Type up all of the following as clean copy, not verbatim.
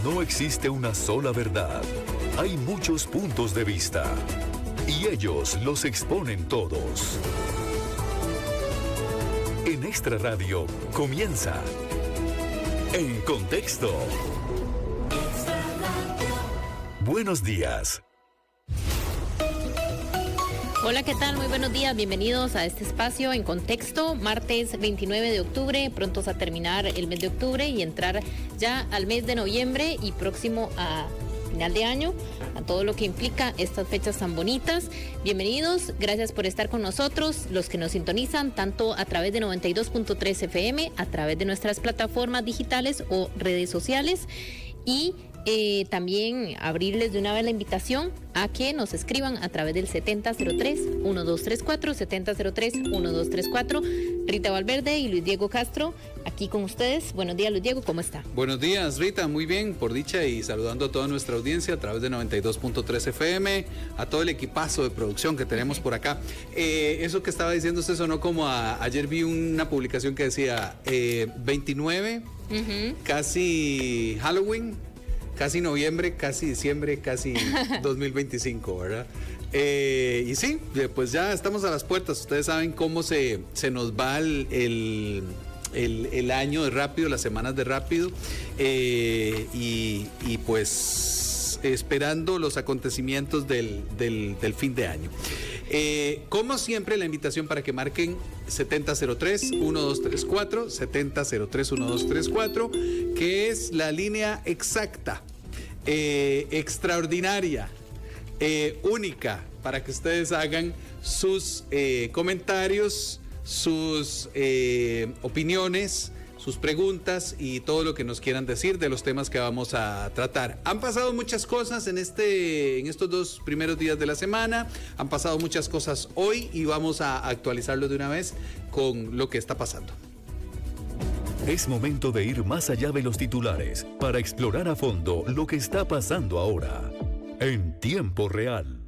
No existe una sola verdad. Hay muchos puntos de vista. Y ellos los exponen todos. En Extra Radio comienza En Contexto. Buenos días. Hola, ¿qué tal? Muy buenos días, bienvenidos a este espacio En Contexto, martes 29 de octubre, prontos a terminar el mes de octubre y entrar ya al mes de noviembre y próximo a final de año, a todo lo que implica estas fechas tan bonitas. Bienvenidos, gracias por estar con nosotros, los que nos sintonizan tanto a través de 92.3 FM, a través de nuestras plataformas digitales o redes sociales y también abrirles de una vez la invitación a que nos escriban a través del 7003-1234, 7003-1234. Rita Valverde y Luis Diego Castro, aquí con ustedes. Buenos días, Luis Diego, ¿cómo está? Buenos días, Rita, muy bien, por dicha, y saludando a toda nuestra audiencia a través de 92.3 FM, a todo el equipazo de producción que tenemos por acá. Eso que estaba diciendo usted sonó como ayer vi una publicación que decía 29, casi Halloween, casi noviembre, casi diciembre, casi 2025, ¿verdad? Y sí, pues ya estamos a las puertas. Ustedes saben cómo se nos va el año de rápido, las semanas de rápido, y pues esperando los acontecimientos del fin de año. Como siempre, la invitación para que marquen 7003-1234, 7003-1234, que es la línea exacta, extraordinaria, única, para que ustedes hagan sus comentarios, sus opiniones, sus preguntas y todo lo que nos quieran decir de los temas que vamos a tratar. Han pasado muchas cosas en estos 2 primeros días de la semana, han pasado muchas cosas hoy y vamos a actualizarlo de una vez con lo que está pasando. Es momento de ir más allá de los titulares para explorar a fondo lo que está pasando ahora, en tiempo real.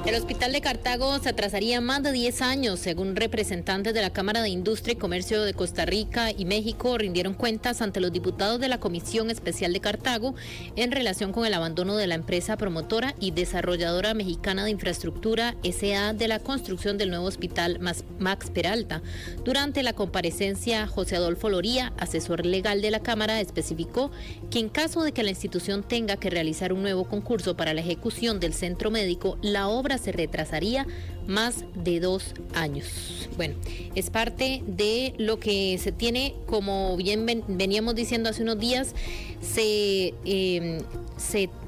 El Hospital de Cartago se atrasaría más de 10 años, según representantes de la Cámara de Industria y Comercio de Costa Rica y México rindieron cuentas ante los diputados de la Comisión Especial de Cartago en relación con el abandono de la empresa promotora y desarrolladora mexicana de infraestructura S.A. de la construcción del nuevo hospital Max Peralta. Durante la comparecencia, José Adolfo Loría, asesor legal de la Cámara, especificó que en caso de que la institución tenga que realizar un nuevo concurso para la ejecución del centro médico, la obra se retrasaría más de 2 años. Bueno, es parte de lo que se tiene, como bien veníamos diciendo hace unos días, se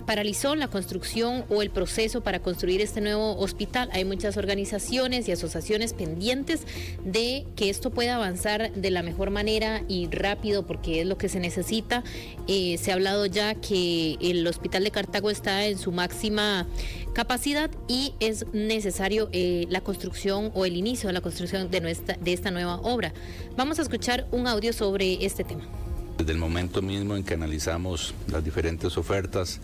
paralizó la construcción o el proceso para construir este nuevo hospital. Hay muchas organizaciones y asociaciones pendientes de que esto pueda avanzar de la mejor manera y rápido, porque es lo que se necesita. Se ha hablado ya que el Hospital de Cartago está en su máxima capacidad y es necesario la construcción o el inicio de la construcción de esta nueva obra. Vamos a escuchar un audio sobre este tema. Desde el momento mismo en que analizamos las diferentes ofertas,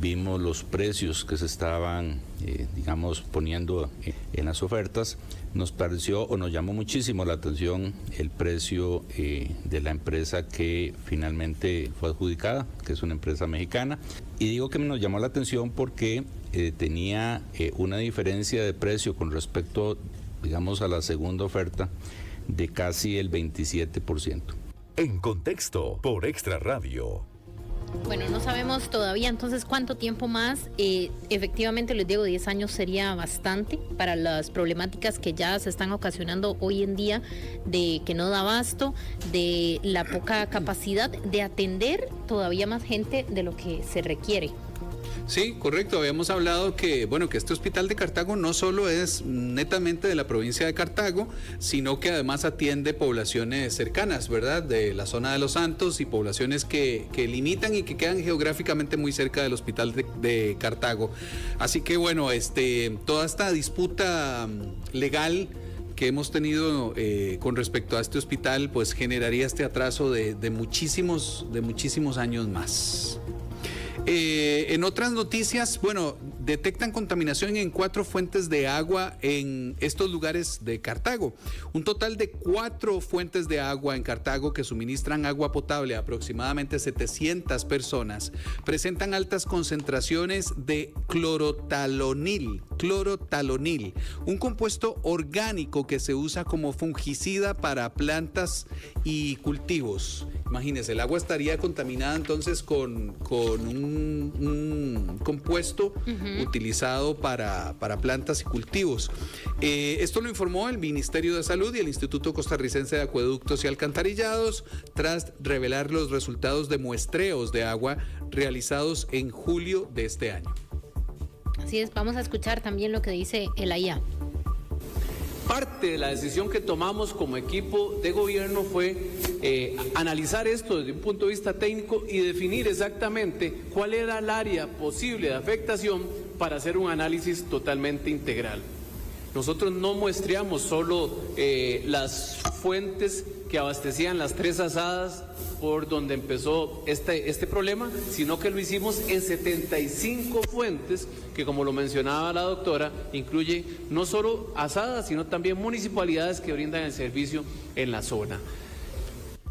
vimos los precios que se estaban, poniendo en las ofertas. Nos pareció o nos llamó muchísimo la atención el precio de la empresa que finalmente fue adjudicada, que es una empresa mexicana. Y digo que nos llamó la atención porque tenía una diferencia de precio con respecto, a la segunda oferta de casi el 27%. En Contexto, por Extra Radio. Bueno, no sabemos todavía entonces cuánto tiempo más. Efectivamente, les digo, 10 años sería bastante para las problemáticas que ya se están ocasionando hoy en día, de que no da abasto, de la poca capacidad de atender todavía más gente de lo que se requiere. Sí, correcto. Habíamos hablado que este hospital de Cartago no solo es netamente de la provincia de Cartago, sino que además atiende poblaciones cercanas, ¿verdad? De la zona de Los Santos y poblaciones que limitan y que quedan geográficamente muy cerca del hospital de Cartago. Así que toda esta disputa legal que hemos tenido con respecto a este hospital, pues generaría este atraso de muchísimos años más. En otras noticias, detectan contaminación en 4 fuentes de agua en estos lugares de Cartago. Un total de 4 fuentes de agua en Cartago que suministran agua potable a aproximadamente 700 personas presentan altas concentraciones de clorotalonil, un compuesto orgánico que se usa como fungicida para plantas y cultivos. Imagínense, el agua estaría contaminada entonces con un compuesto utilizado para plantas y cultivos. Esto lo informó el Ministerio de Salud y el Instituto Costarricense de Acueductos y Alcantarillados tras revelar los resultados de muestreos de agua realizados en julio de este año. Así es, vamos a escuchar también lo que dice el AIA. Parte de la decisión que tomamos como equipo de gobierno fue analizar esto desde un punto de vista técnico y definir exactamente cuál era el área posible de afectación para hacer un análisis totalmente integral. Nosotros no muestreamos solo las fuentes que abastecían las 3 asadas por donde empezó este problema, sino que lo hicimos en 75 fuentes que, como lo mencionaba la doctora, incluye no solo asadas, sino también municipalidades que brindan el servicio en la zona.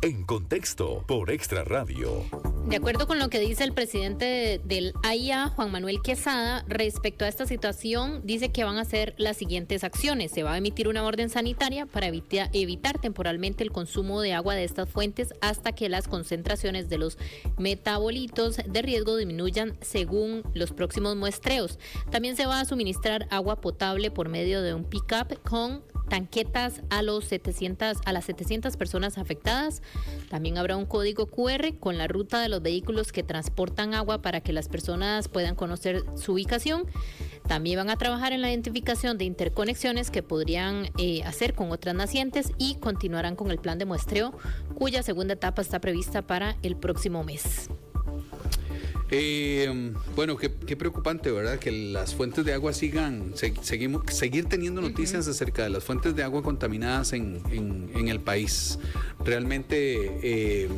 En Contexto, por Extra Radio. De acuerdo con lo que dice el presidente del AIA, Juan Manuel Quesada, respecto a esta situación, dice que van a hacer las siguientes acciones. Se va a emitir una orden sanitaria para evitar temporalmente el consumo de agua de estas fuentes hasta que las concentraciones de los metabolitos de riesgo disminuyan según los próximos muestreos. También se va a suministrar agua potable por medio de un pick-up con tanquetas a las 700 personas afectadas. También habrá un código QR con la ruta de los vehículos que transportan agua para que las personas puedan conocer su ubicación. También van a trabajar en la identificación de interconexiones que podrían hacer con otras nacientes y continuarán con el plan de muestreo, cuya segunda etapa está prevista para el próximo mes. Bueno, qué preocupante, ¿verdad? Que las fuentes de agua seguir teniendo noticias acerca de las fuentes de agua contaminadas en el país. Realmente,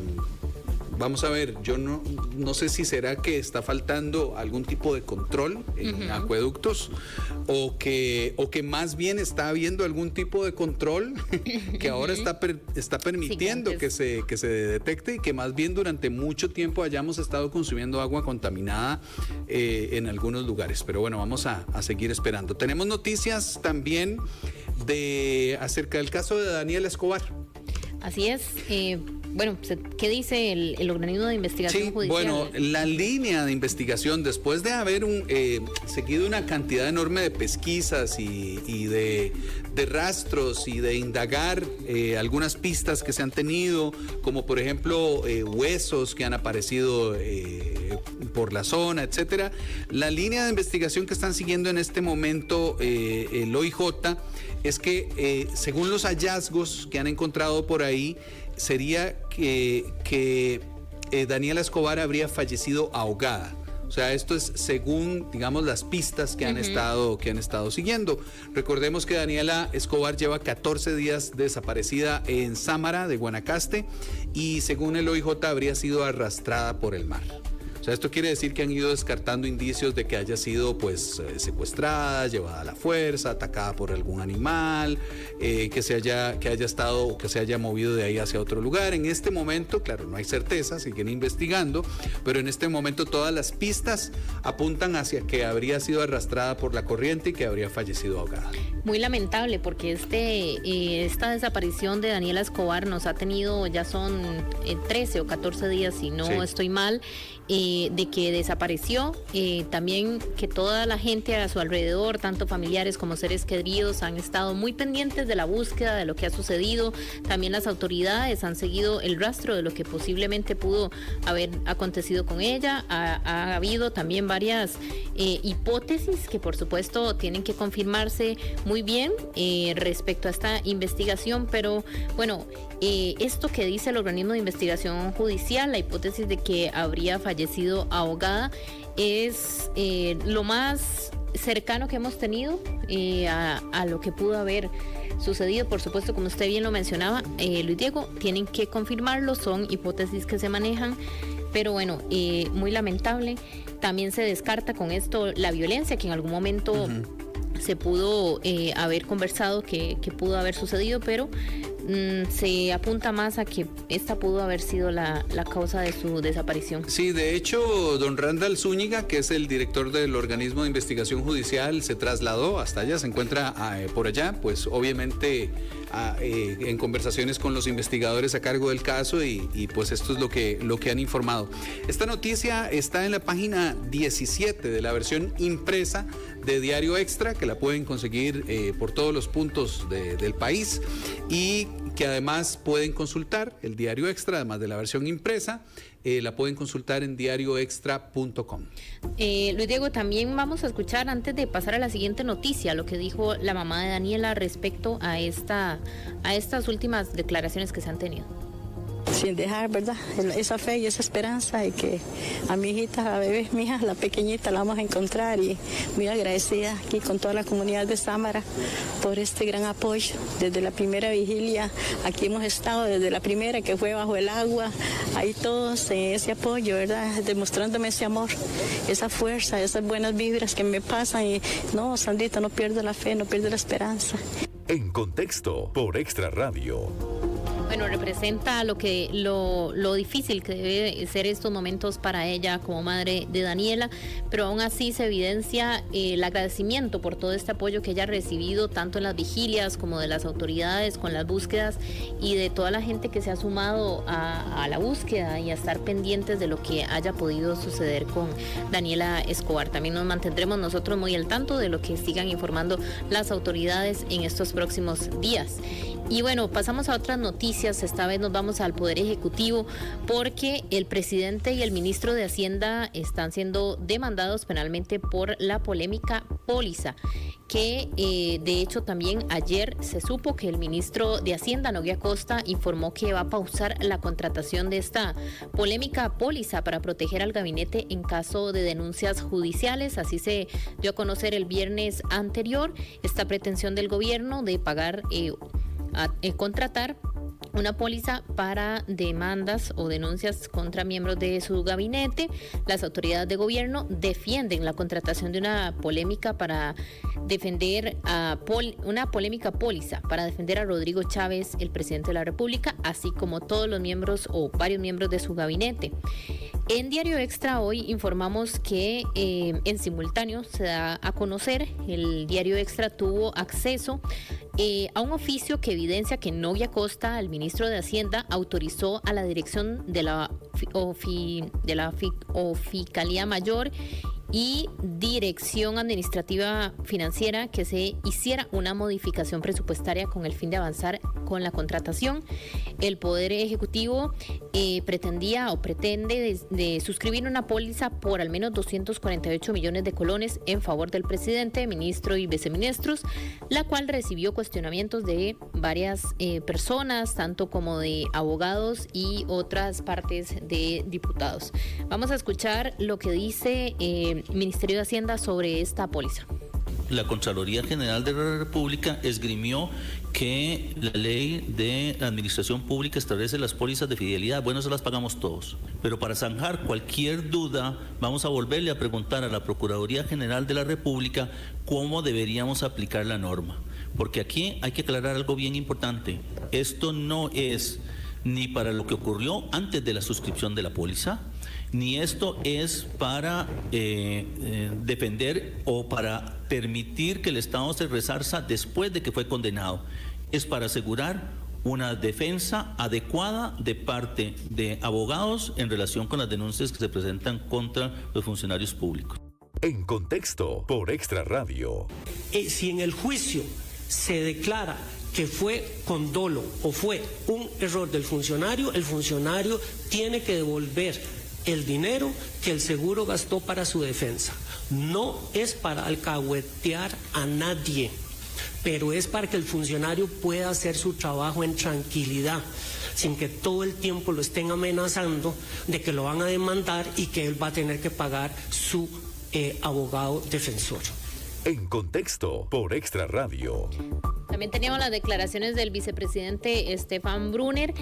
vamos a ver, yo no sé si será que está faltando algún tipo de control en acueductos o que más bien está habiendo algún tipo de control que ahora está permitiendo que se detecte y que más bien durante mucho tiempo hayamos estado consumiendo agua contaminada en algunos lugares. Pero bueno, vamos a seguir esperando. Tenemos noticias también acerca del caso de Daniela Escobar. Así es. Bueno, ¿qué dice el organismo de investigación judicial? Bueno, la línea de investigación, después de haber seguido una cantidad enorme de pesquisas y de rastros y de indagar algunas pistas que se han tenido, como por ejemplo huesos que han aparecido por la zona, etcétera. La línea de investigación que están siguiendo en este momento el OIJ es que según los hallazgos que han encontrado por ahí, sería que Daniela Escobar habría fallecido ahogada. O sea, esto es según, digamos, las pistas que han estado siguiendo. Recordemos que Daniela Escobar lleva 14 días desaparecida en Sámara de Guanacaste y según el OIJ habría sido arrastrada por el mar. O sea, esto quiere decir que han ido descartando indicios de que haya sido secuestrada, llevada a la fuerza, atacada por algún animal, que se haya movido de ahí hacia otro lugar. En este momento, claro, no hay certeza, siguen investigando, pero en este momento todas las pistas apuntan hacia que habría sido arrastrada por la corriente y que habría fallecido ahogada. Muy lamentable porque esta desaparición de Daniela Escobar nos ha tenido, ya son 13 o 14 días, si no estoy mal, de que desapareció, también que toda la gente a su alrededor, tanto familiares como seres queridos, han estado muy pendientes de la búsqueda, de lo que ha sucedido. También las autoridades han seguido el rastro de lo que posiblemente pudo haber acontecido con ella. Ha habido también varias hipótesis que por supuesto tienen que confirmarse muy bien respecto a esta investigación, pero bueno, esto que dice el organismo de investigación judicial, la hipótesis de que habría fallecido ahogada, es lo más cercano que hemos tenido a lo que pudo haber sucedido. Por supuesto, como usted bien lo mencionaba, Luis Diego, tienen que confirmarlo, son hipótesis que se manejan. pero bueno, muy lamentable. También se descarta con esto la violencia que en algún momento se pudo haber conversado que pudo haber sucedido, pero se apunta más a que esta pudo haber sido la causa de su desaparición. Sí, de hecho, don Randall Zúñiga, que es el director del organismo de investigación judicial, se trasladó hasta allá, se encuentra por allá, pues obviamente en conversaciones con los investigadores a cargo del caso y pues esto es lo que han informado. Esta noticia está en la página 17 de la versión impresa de Diario Extra, que la pueden conseguir por todos los puntos del país y que además pueden consultar el Diario Extra, además de la versión impresa, la pueden consultar en diarioextra.com. Luis Diego, también vamos a escuchar, antes de pasar a la siguiente noticia, lo que dijo la mamá de Daniela respecto a estas últimas declaraciones que se han tenido. Sin dejar, ¿verdad?, esa fe y esa esperanza y que a mi hijita, a la bebé, mi hija, la pequeñita, la vamos a encontrar, y muy agradecida aquí con toda la comunidad de Samara por este gran apoyo. Desde la primera vigilia, aquí hemos estado desde la primera que fue bajo el agua, ahí todos en ese apoyo, ¿verdad?, demostrándome ese amor, esa fuerza, esas buenas vibras que me pasan y no, Sandrita, no pierdo la fe, no pierdo la esperanza. En Contexto, por Extra Radio. Bueno, representa lo difícil que debe ser estos momentos para ella como madre de Daniela, pero aún así se evidencia el agradecimiento por todo este apoyo que ella ha recibido, tanto en las vigilias como de las autoridades con las búsquedas y de toda la gente que se ha sumado a la búsqueda y a estar pendientes de lo que haya podido suceder con Daniela Escobar. También nos mantendremos nosotros muy al tanto de lo que sigan informando las autoridades en estos próximos días. Y bueno, pasamos a otras noticias. Esta vez nos vamos al Poder Ejecutivo porque el presidente y el ministro de Hacienda están siendo demandados penalmente por la polémica póliza, que de hecho también ayer se supo que el ministro de Hacienda, Noguía Costa, informó que va a pausar la contratación de esta polémica póliza para proteger al gabinete en caso de denuncias judiciales. Así se dio a conocer el viernes anterior esta pretensión del gobierno de pagar contratar una póliza para demandas o denuncias contra miembros de su gabinete. Las autoridades de gobierno defienden la contratación de una polémica para defender una polémica póliza para defender a Rodrigo Chávez, el presidente de la República, así como todos los miembros o varios miembros de su gabinete. En Diario Extra hoy informamos que en simultáneo se da a conocer, el Diario Extra tuvo acceso a un oficio que evidencia que Noguía Costa, el ministro de Hacienda, autorizó a la dirección de la Oficalía Mayor y Dirección Administrativa Financiera que se hiciera una modificación presupuestaria con el fin de avanzar con la contratación. El Poder Ejecutivo pretende de suscribir una póliza por al menos 248 millones de colones en favor del presidente, ministro y viceministros, la cual recibió cuestionamientos de varias personas, tanto como de abogados y otras partes de diputados. Vamos a escuchar lo que dice Ministerio de Hacienda sobre esta póliza. La Contraloría General de la República esgrimió que la ley de la administración pública establece las pólizas de fidelidad. Bueno, eso las pagamos todos. Pero para zanjar cualquier duda, vamos a volverle a preguntar a la Procuraduría General de la República cómo deberíamos aplicar la norma. Porque aquí hay que aclarar algo bien importante. Esto no es ni para lo que ocurrió antes de la suscripción de la póliza, ni esto es para defender o para permitir que el Estado se resarza después de que fue condenado. Es para asegurar una defensa adecuada de parte de abogados en relación con las denuncias que se presentan contra los funcionarios públicos. En Contexto, por Extra Radio. Si en el juicio se declara que fue con dolo o fue un error del funcionario, el funcionario tiene que devolver el dinero que el seguro gastó para su defensa. No es para alcahuetear a nadie, pero es para que el funcionario pueda hacer su trabajo en tranquilidad, sin que todo el tiempo lo estén amenazando de que lo van a demandar y que él va a tener que pagar su abogado defensor. En Contexto, por Extra Radio. También también teníamos las declaraciones del vicepresidente Stefan Brunner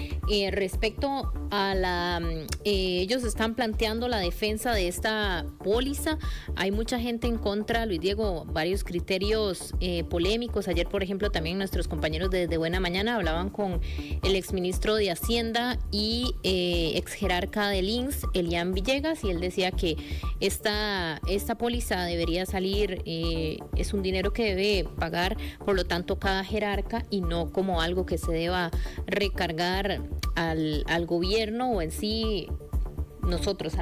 respecto a ellos están planteando la defensa de esta póliza. Hay mucha gente en contra, Luis Diego, varios criterios polémicos. Ayer, por ejemplo, también nuestros compañeros de Buena Mañana hablaban con el exministro de Hacienda y ex jerarca del INSS, Elian Villegas, y él decía que esta póliza debería salir, es un dinero que debe pagar, por lo tanto, cada jerarca y no como algo que se deba recargar al gobierno o en sí a nosotros,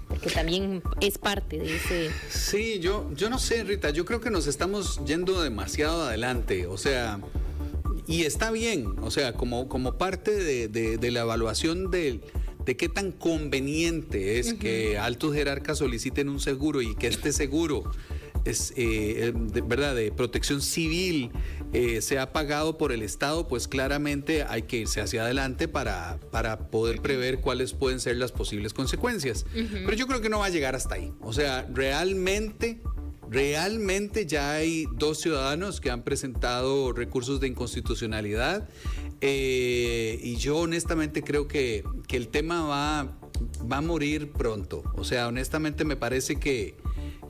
porque también es parte de ese... Sí, yo no sé, Rita, yo creo que nos estamos yendo demasiado adelante, o sea, y está bien, o sea, como parte de la evaluación de qué tan conveniente es que altos jerarcas soliciten un seguro y que este seguro es de protección civil sea pagado por el Estado, pues claramente hay que irse hacia adelante para poder prever cuáles pueden ser las posibles consecuencias. Pero yo creo que no va a llegar hasta ahí. O sea, realmente ya hay 2 ciudadanos que han presentado recursos de inconstitucionalidad y yo honestamente creo que el tema va a morir pronto. O sea, honestamente me parece que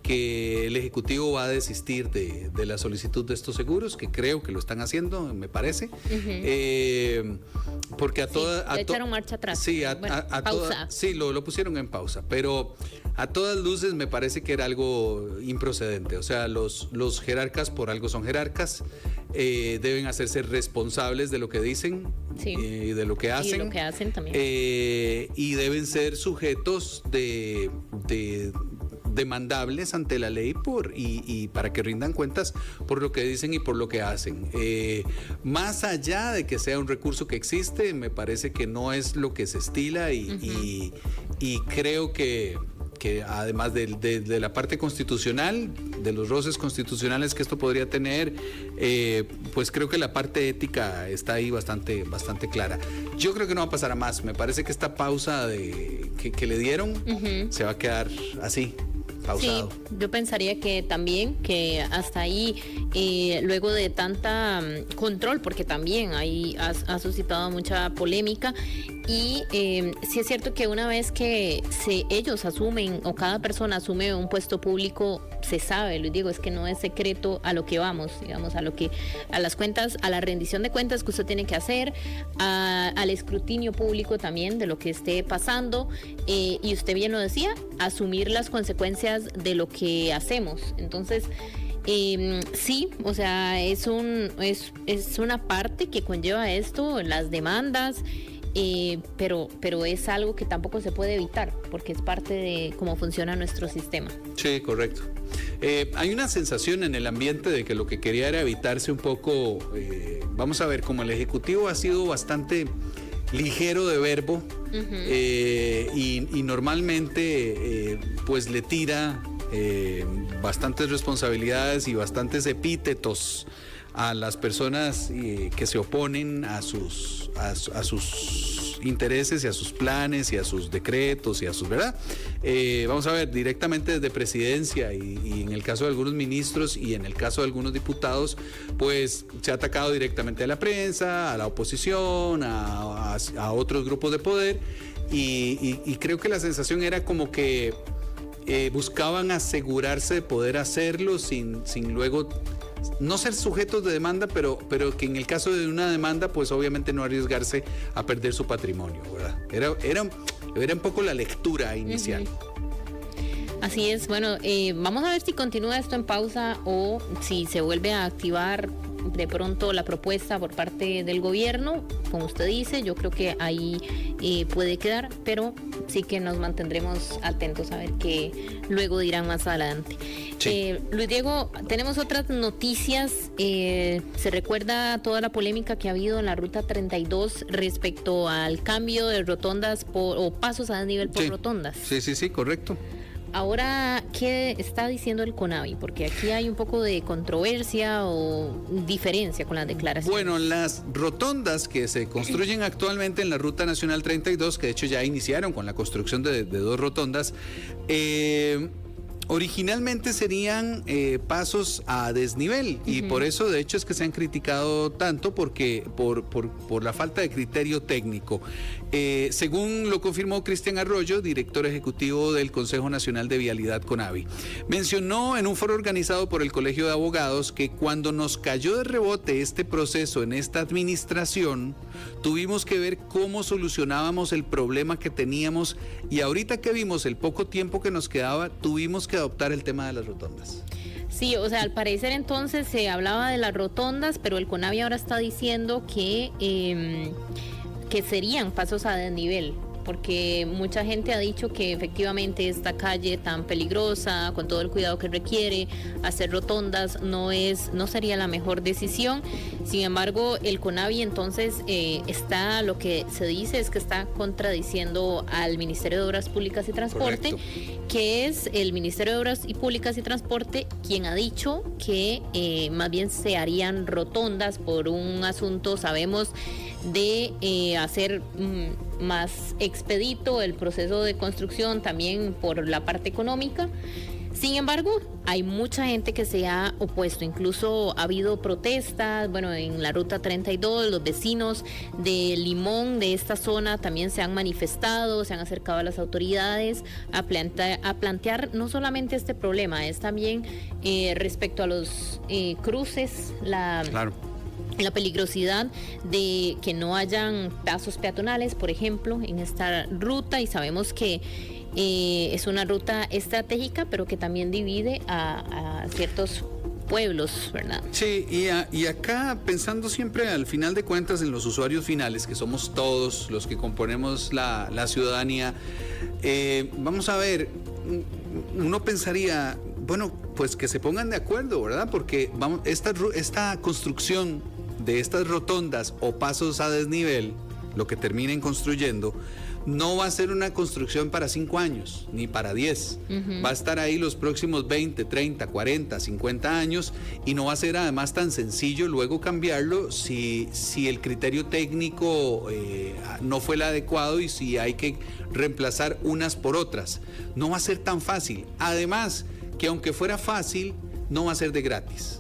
el Ejecutivo va a desistir de la solicitud de estos seguros, que creo que lo están haciendo, me parece, porque echaron marcha atrás. Sí, pausa. Sí, lo pusieron en pausa, pero a todas luces me parece que era algo improcedente. O sea, los jerarcas por algo son jerarcas, deben hacerse responsables de lo que dicen, de lo que hacen. Y de lo que hacen también. Y deben ser sujetos de demandables ante la ley y para que rindan cuentas por lo que dicen y por lo que hacen. Más allá de que sea un recurso que existe, me parece que no es lo que se estila y creo que además de la parte constitucional, de los roces constitucionales que esto podría tener, pues creo que la parte ética está ahí bastante clara. Yo creo que no va a pasar a más. Me parece que esta pausa que le dieron se va a quedar así, pausado. Sí, yo pensaría que también que hasta ahí, luego de tanta control, porque también ahí ha suscitado mucha polémica, y sí es cierto que una vez que ellos asumen o cada persona asume un puesto público, se sabe, les digo, es que no es secreto a lo que vamos, digamos, a las cuentas, a la rendición de cuentas que usted tiene que hacer, al escrutinio público también de lo que esté pasando, y usted bien lo decía, asumir las consecuencias de lo que hacemos. Entonces, sí, o sea, es una parte que conlleva esto, las demandas, pero es algo que tampoco se puede evitar, porque es parte de cómo funciona nuestro sistema. Sí, correcto. Hay una sensación en el ambiente de que lo que quería era evitarse un poco, vamos a ver, como el Ejecutivo ha sido bastante ligero de verbo, y normalmente pues le tira bastantes responsabilidades y bastantes epítetos a las personas que se oponen a sus intereses y a sus planes y a sus decretos y a sus, ¿verdad? Vamos a ver, directamente desde presidencia y en el caso de algunos ministros y en el caso de algunos diputados, pues se ha atacado directamente a la prensa, a la oposición, a otros grupos de poder y creo que la sensación era como que buscaban asegurarse de poder hacerlo sin luego no ser sujetos de demanda, pero que en el caso de una demanda, pues obviamente no arriesgarse a perder su patrimonio, ¿verdad? Era un poco la lectura inicial. Así es, bueno, vamos a ver si continúa esto en pausa o si se vuelve a activar de pronto la propuesta por parte del gobierno. Como usted dice, yo creo que ahí puede quedar, pero sí que nos mantendremos atentos a ver qué luego dirán más adelante. Sí. Luis Diego, tenemos otras noticias. Se recuerda toda la polémica que ha habido en la Ruta 32 respecto al cambio de rotondas o pasos a desnivel por rotondas. Sí, correcto. Ahora, ¿qué está diciendo el CONAVI? Porque aquí hay un poco de controversia o diferencia con las declaraciones. Bueno, las rotondas que se construyen actualmente en la Ruta Nacional 32, que de hecho ya iniciaron con la construcción de 2 rotondas, Originalmente serían pasos a desnivel y por eso de hecho es que se han criticado tanto porque por la falta de criterio técnico. Según lo confirmó Cristian Arroyo, director ejecutivo del Consejo Nacional de Vialidad CONAVI, mencionó en un foro organizado por el Colegio de Abogados que cuando nos cayó de rebote este proceso en esta administración, tuvimos que ver cómo solucionábamos el problema que teníamos y ahorita que vimos el poco tiempo que nos quedaba, tuvimos que adoptar el tema de las rotondas. Sí, o sea, al parecer entonces se hablaba de las rotondas, pero el CONAVI ahora está diciendo que serían pasos a desnivel, porque mucha gente ha dicho que efectivamente esta calle tan peligrosa, con todo el cuidado que requiere, hacer rotondas no sería la mejor decisión. Sin embargo, el CONAVI entonces lo que se dice es que está contradiciendo al Ministerio de Obras Públicas y Transporte. Correcto. Que es el Ministerio de Obras Públicas y Transporte quien ha dicho que más bien se harían rotondas por un asunto, sabemos, de hacer más expedito el proceso de construcción, también por la parte económica. Sin embargo, hay mucha gente que se ha opuesto, incluso ha habido protestas, bueno, en la Ruta 32, los vecinos de Limón, de esta zona, también se han manifestado, se han acercado a las autoridades a plantear no solamente este problema, es también respecto a los cruces, Claro. La peligrosidad de que no hayan pasos peatonales, por ejemplo, en esta ruta, y sabemos que es una ruta estratégica, pero que también divide a ciertos pueblos, ¿verdad? Sí, y acá pensando siempre al final de cuentas en los usuarios finales, que somos todos los que componemos la ciudadanía, vamos a ver, uno pensaría, bueno, pues que se pongan de acuerdo, ¿verdad? Porque esta construcción de estas rotondas o pasos a desnivel, lo que terminen construyendo, no va a ser una construcción para 5 años, ni para 10. Va a estar ahí los próximos 20, 30, 40, 50 años y no va a ser además tan sencillo luego cambiarlo si el criterio técnico no fue el adecuado y si hay que reemplazar unas por otras. No va a ser tan fácil. Además, que aunque fuera fácil, no va a ser de gratis.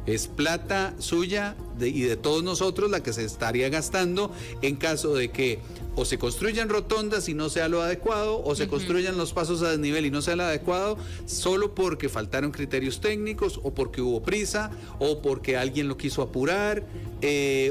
Es plata suya y de todos nosotros la que se estaría gastando en caso de que o se construyan rotondas y no sea lo adecuado, o se construyan los pasos a desnivel y no sea lo adecuado, solo porque faltaron criterios técnicos, o porque hubo prisa, o porque alguien lo quiso apurar,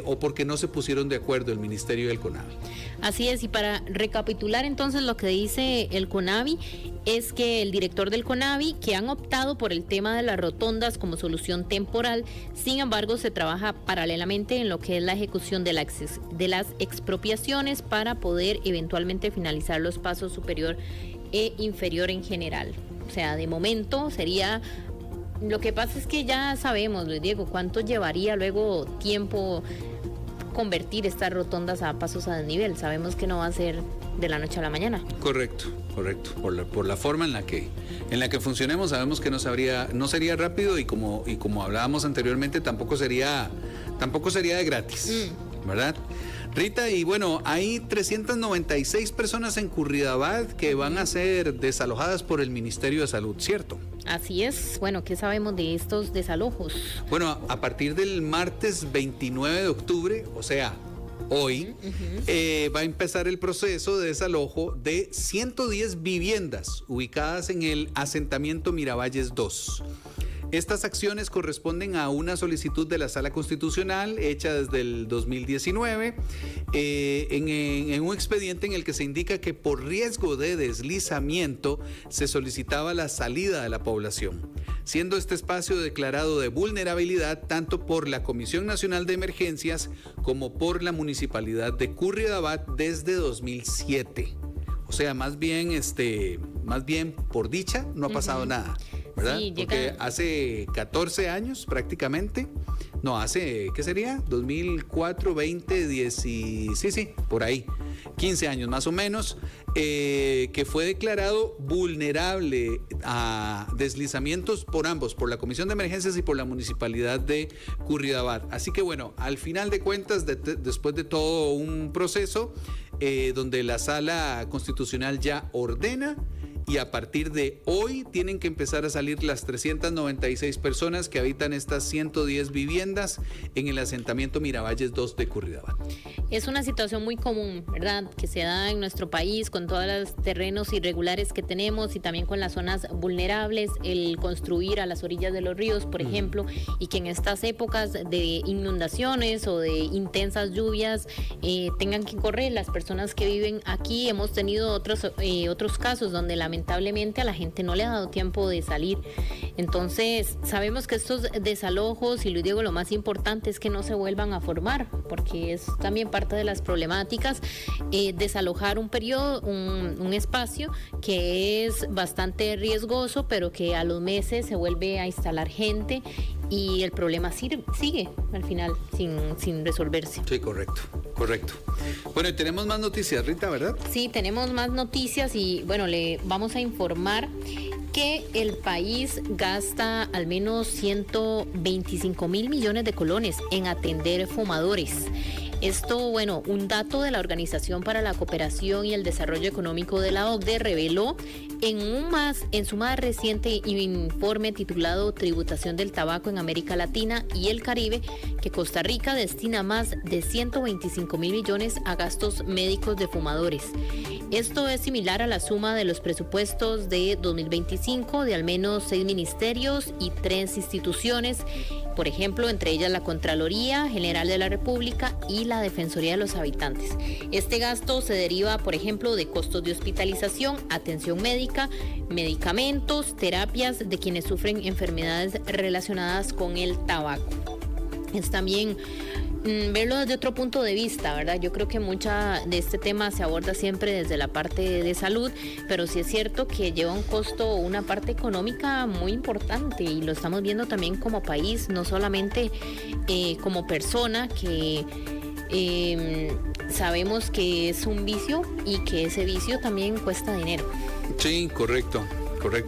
o porque no se pusieron de acuerdo el Ministerio y el CONAVI. Así es, y para recapitular entonces lo que dice el CONAVI, es que el director del CONAVI, que han optado por el tema de las rotondas como solución temporal, sin embargo se trabaja paralelamente en lo que es la ejecución de las expropiaciones para poder eventualmente finalizar los pasos superior e inferior en general. O sea, de momento sería... Lo que pasa es que ya sabemos, Luis Diego, cuánto llevaría luego tiempo convertir estas rotondas a pasos a desnivel. Sabemos que no va a ser de la noche a la mañana. Correcto. Por la forma en la que funcionemos, sabemos que no sería rápido y como hablábamos anteriormente, tampoco sería de gratis, ¿verdad? Rita, y bueno, hay 396 personas en Curridabat que van a ser desalojadas por el Ministerio de Salud, ¿cierto? Así es. Bueno, ¿qué sabemos de estos desalojos? Bueno, a partir del martes 29 de octubre, o sea, hoy, va a empezar el proceso de desalojo de 110 viviendas ubicadas en el asentamiento Miravalles 2. Estas acciones corresponden a una solicitud de la Sala Constitucional hecha desde el 2019 en un expediente en el que se indica que por riesgo de deslizamiento se solicitaba la salida de la población, siendo este espacio declarado de vulnerabilidad tanto por la Comisión Nacional de Emergencias como por la Municipalidad de Curridabat desde 2007. O sea, más bien por dicha no ha pasado nada, ¿verdad? Sí, porque hace 14 años prácticamente, ¿qué sería? 2004, 20, 10, sí, por ahí, 15 años más o menos, que fue declarado vulnerable a deslizamientos por ambos, por la Comisión de Emergencias y por la Municipalidad de Curridabat. Así que bueno, al final de cuentas, después de todo un proceso, donde la Sala Constitucional ya ordena y a partir de hoy tienen que empezar a salir las 396 personas que habitan estas 110 viviendas en el asentamiento Miravalles 2 de Curridabat. Es una situación muy común, ¿verdad?, que se da en nuestro país con todos los terrenos irregulares que tenemos y también con las zonas vulnerables, el construir a las orillas de los ríos, por ejemplo, y que en estas épocas de inundaciones o de intensas lluvias tengan que correr las personas que viven aquí. Hemos tenido otros casos donde lamentablemente a la gente no le ha dado tiempo de salir. Entonces, sabemos que estos desalojos, y lo digo, lo más importante es que no se vuelvan a formar, porque es también parte de las problemáticas, desalojar un periodo, un espacio que es bastante riesgoso, pero que a los meses se vuelve a instalar gente y el problema sigue al final sin resolverse. Sí, correcto. Bueno, y tenemos más noticias, Rita, ¿verdad? Sí, tenemos más noticias y bueno, le vamos a informar que el país gasta al menos 125 mil millones de colones en atender fumadores. Esto, bueno, un dato de la Organización para la Cooperación y el Desarrollo Económico de la OCDE reveló en su más reciente informe titulado Tributación del Tabaco en América Latina y el Caribe, que Costa Rica destina más de 125 mil millones a gastos médicos de fumadores. Esto es similar a la suma de los presupuestos de 2025 de al menos 6 ministerios y 3 instituciones, por ejemplo, entre ellas la Contraloría General de la República y la Defensoría de los Habitantes. Este gasto se deriva, por ejemplo, de costos de hospitalización, atención médica, medicamentos, terapias de quienes sufren enfermedades relacionadas con el tabaco. Es también verlo desde otro punto de vista, ¿verdad? Yo creo que mucha de este tema se aborda siempre desde la parte de salud, pero sí es cierto que lleva un costo, una parte económica muy importante, y lo estamos viendo también como país, no solamente como persona, que sabemos que es un vicio y que ese vicio también cuesta dinero. Sí, correcto,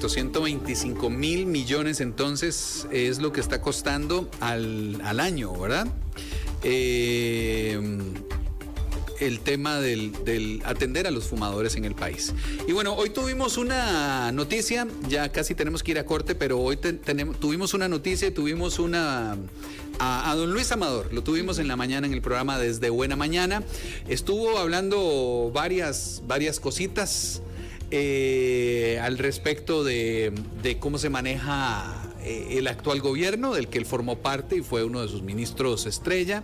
125 mil millones entonces es lo que está costando al año, ¿verdad? El tema del atender a los fumadores en el país. Y bueno, hoy tuvimos una noticia, ya casi tenemos que ir a corte, pero hoy tuvimos una noticia y tuvimos a don Luis Amador, lo tuvimos en la mañana en el programa Desde Buena Mañana. Estuvo hablando varias cositas al respecto de cómo se maneja el actual gobierno, del que él formó parte y fue uno de sus ministros estrella.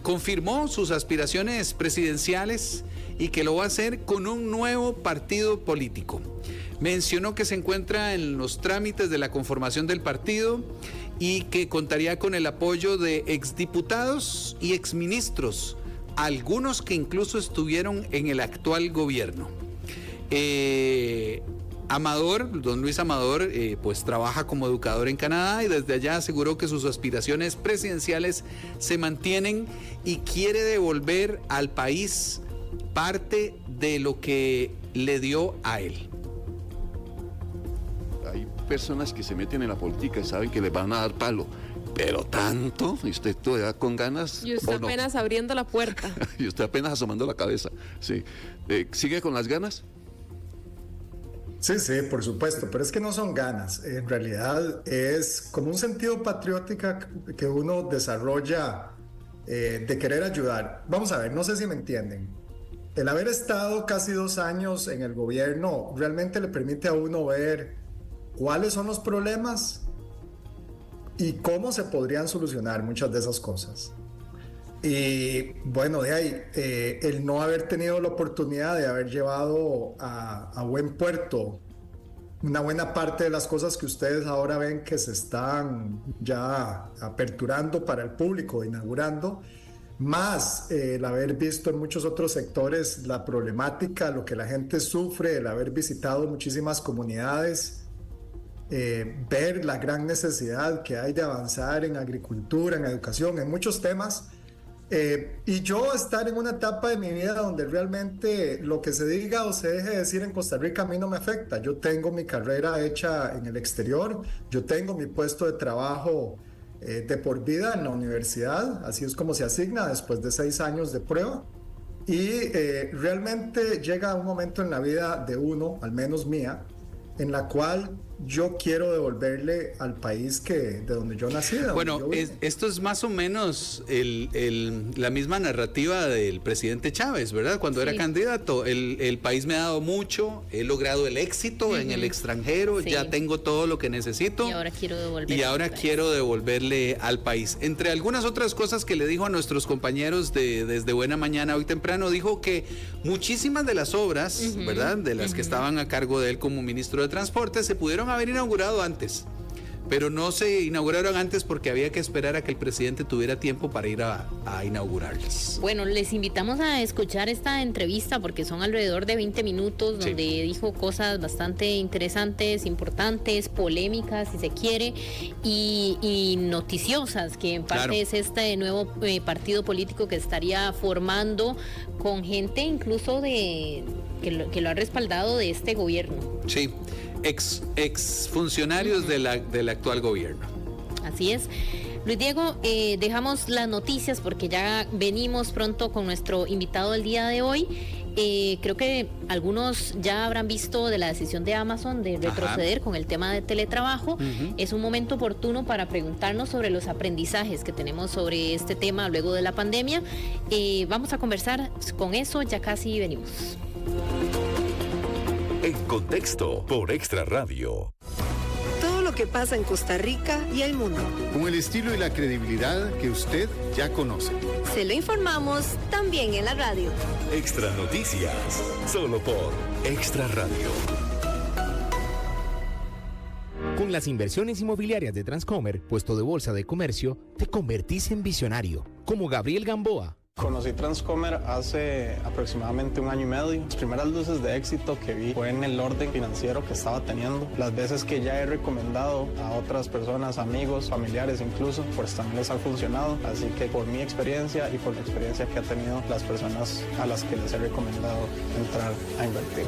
Confirmó sus aspiraciones presidenciales y que lo va a hacer con un nuevo partido político. Mencionó que se encuentra en los trámites de la conformación del partido y que contaría con el apoyo de exdiputados y exministros, algunos que incluso estuvieron en el actual gobierno. Don Luis Amador, pues trabaja como educador en Canadá y desde allá aseguró que sus aspiraciones presidenciales se mantienen y quiere devolver al país parte de lo que le dio a él. Hay personas que se meten en la política y saben que les van a dar palo, pero tanto, y usted todavía con ganas. Y usted apenas abriendo la puerta. Y usted apenas asomando la cabeza. Sí. ¿Sigue con las ganas? Sí, por supuesto, pero es que no son ganas, en realidad es como un sentido patriótico que uno desarrolla de querer ayudar. Vamos a ver, no sé si me entienden. El haber estado casi 2 años en el gobierno realmente le permite a uno ver cuáles son los problemas y cómo se podrían solucionar muchas de esas cosas. Y bueno, de ahí, el no haber tenido la oportunidad de haber llevado a buen puerto una buena parte de las cosas que ustedes ahora ven que se están ya aperturando para el público, inaugurando, más el haber visto en muchos otros sectores la problemática, lo que la gente sufre, el haber visitado muchísimas comunidades, ver la gran necesidad que hay de avanzar en agricultura, en educación, en muchos temas. Y yo estar en una etapa de mi vida donde realmente lo que se diga o se deje de decir en Costa Rica a mí no me afecta. Yo tengo mi carrera hecha en el exterior, yo tengo mi puesto de trabajo de por vida en la universidad, así es como se asigna después de 6 años de prueba. Y realmente llega un momento en la vida de uno, al menos mía, en la cual yo quiero devolverle al país de donde yo nací. Bueno, esto es más o menos la misma narrativa del presidente Chávez, ¿verdad? Cuando era candidato, el país me ha dado mucho, he logrado el éxito en el extranjero, ya tengo todo lo que necesito. Y ahora quiero devolverle al país. Entre algunas otras cosas que le dijo a nuestros compañeros Desde Buena Mañana hoy temprano, dijo que muchísimas de las obras, ¿verdad? De las que estaban a cargo de él como ministro de Transporte, se pudieron haber inaugurado antes, pero no se inauguraron antes porque había que esperar a que el presidente tuviera tiempo para ir a inaugurarlas. Bueno, les invitamos a escuchar esta entrevista porque son alrededor de 20 minutos donde dijo cosas bastante interesantes, importantes, polémicas si se quiere, y noticiosas, que en parte es este nuevo partido político que estaría formando con gente incluso que lo ha respaldado de este gobierno. Sí. Ex funcionarios del actual gobierno. Así es. Luis Diego, dejamos las noticias porque ya venimos pronto con nuestro invitado del día de hoy. Creo que algunos ya habrán visto de la decisión de Amazon de retroceder con el tema de teletrabajo. Es un momento oportuno para preguntarnos sobre los aprendizajes que tenemos sobre este tema luego de la pandemia. Vamos a conversar con eso, ya casi venimos. En Contexto por Extra Radio. Todo lo que pasa en Costa Rica y el mundo. Con el estilo y la credibilidad que usted ya conoce. Se lo informamos también en la radio. Extra Noticias, solo por Extra Radio. Con las inversiones inmobiliarias de Transcomer, puesto de bolsa de comercio, te convertís en visionario, como Gabriel Gamboa. Conocí Transcomer hace aproximadamente 1 año y medio. Las primeras luces de éxito que vi fue en el orden financiero que estaba teniendo. Las veces que ya he recomendado a otras personas, amigos, familiares incluso, pues también les ha funcionado. Así que por mi experiencia y por la experiencia que han tenido las personas a las que les he recomendado entrar a invertir.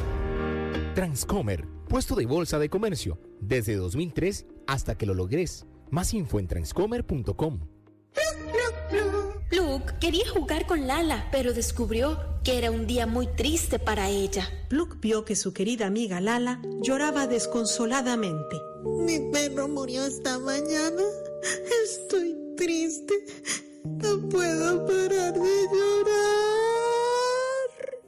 Transcomer, puesto de bolsa de comercio, desde 2003 hasta que lo logres. Más info en transcomer.com. Luke quería jugar con Lala, pero descubrió que era un día muy triste para ella. Luke vio que su querida amiga Lala lloraba desconsoladamente. Mi perro murió esta mañana. Estoy triste. No puedo parar de llorar.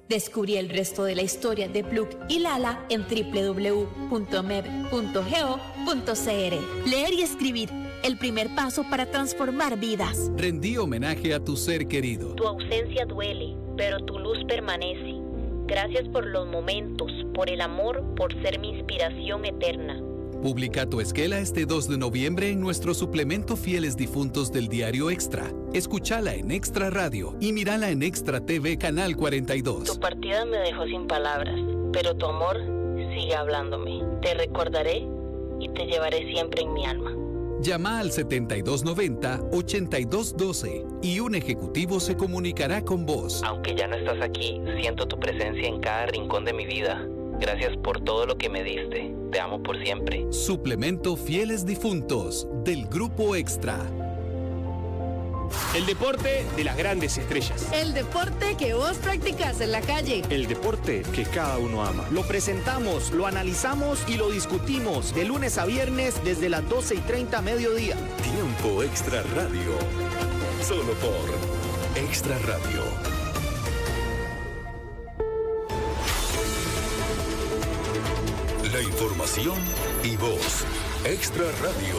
Descubrí el resto de la historia de Luke y Lala en www.med.go.cr. Leer y escribir. El primer paso para transformar vidas. Rendí homenaje a tu ser querido. Tu ausencia duele, pero tu luz permanece. Gracias por los momentos, por el amor, por ser mi inspiración eterna. Publica tu esquela este 2 de noviembre en nuestro suplemento Fieles Difuntos del Diario Extra. Escúchala en Extra Radio y mírala en Extra TV Canal 42. Tu partida me dejó sin palabras, pero tu amor sigue hablándome. Te recordaré y te llevaré siempre en mi alma. Llama al 7290-8212 y un ejecutivo se comunicará con vos. Aunque ya no estás aquí, siento tu presencia en cada rincón de mi vida. Gracias por todo lo que me diste. Te amo por siempre. Suplemento Fieles Difuntos del Grupo Extra. El deporte de las grandes estrellas. El deporte que vos practicás en la calle. El deporte que cada uno ama. Lo presentamos, lo analizamos y lo discutimos de lunes a viernes desde las 12:30 mediodía. Tiempo Extra Radio. Solo por Extra Radio. La información y voz. Extra Radio.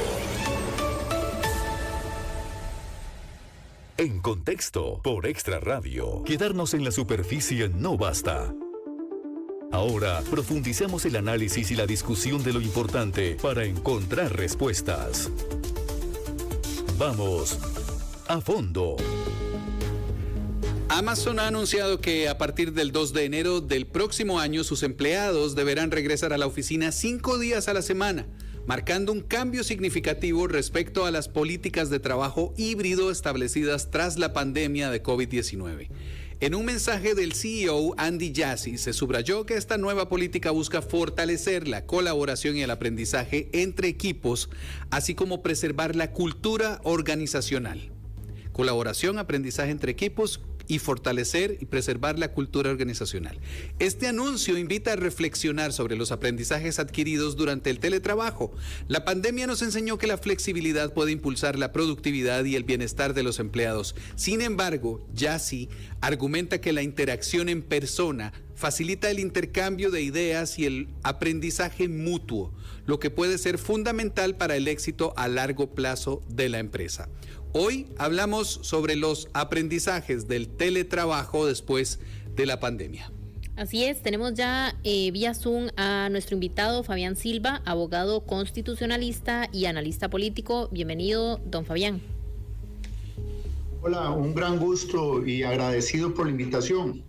En Contexto por Extra Radio. Quedarnos en la superficie no basta. Ahora profundicemos el análisis y la discusión de lo importante para encontrar respuestas. Vamos a fondo. Amazon ha anunciado que a partir del 2 de enero del próximo año sus empleados deberán regresar a la oficina 5 días a la semana, marcando un cambio significativo respecto a las políticas de trabajo híbrido establecidas tras la pandemia de COVID-19. En un mensaje del CEO Andy Jassy se subrayó que esta nueva política busca fortalecer la colaboración y el aprendizaje entre equipos, así como preservar la cultura organizacional. Colaboración, aprendizaje entre equipos y fortalecer y preservar la cultura organizacional. Este anuncio invita a reflexionar sobre los aprendizajes adquiridos durante el teletrabajo. La pandemia nos enseñó que la flexibilidad puede impulsar la productividad y el bienestar de los empleados. Sin embargo, Yassi argumenta que la interacción en persona facilita el intercambio de ideas y el aprendizaje mutuo, lo que puede ser fundamental para el éxito a largo plazo de la empresa. Hoy hablamos sobre los aprendizajes del teletrabajo después de la pandemia. Así es, tenemos ya vía Zoom a nuestro invitado Fabián Silva, abogado constitucionalista y analista político. Bienvenido, don Fabián. Hola, un gran gusto y agradecido por la invitación.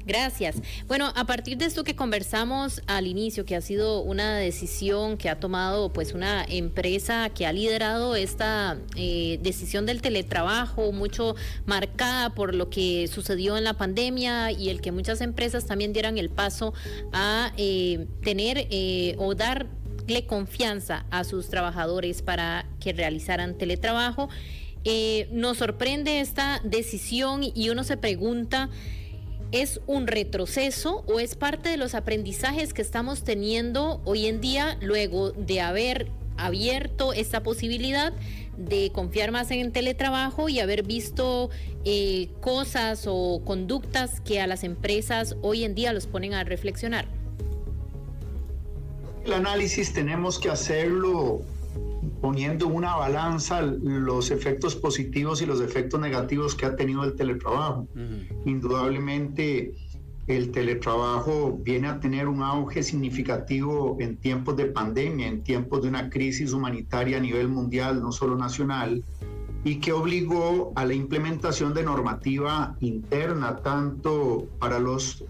Gracias. Bueno, a partir de esto que conversamos al inicio, que ha sido una decisión que ha tomado pues una empresa que ha liderado esta decisión del teletrabajo, mucho marcada por lo que sucedió en la pandemia y el que muchas empresas también dieran el paso a tener o darle confianza a sus trabajadores para que realizaran teletrabajo. Nos sorprende esta decisión y uno se pregunta, ¿es un retroceso o es parte de los aprendizajes que estamos teniendo hoy en día luego de haber abierto esta posibilidad de confiar más en el teletrabajo y haber visto cosas o conductas que a las empresas hoy en día los ponen a reflexionar? El análisis tenemos que hacerlo poniendo una balanza los efectos positivos y los efectos negativos que ha tenido el teletrabajo. Indudablemente el teletrabajo viene a tener un auge significativo en tiempos de pandemia, en tiempos de una crisis humanitaria a nivel mundial, no solo nacional, y que obligó a la implementación de normativa interna, tanto para los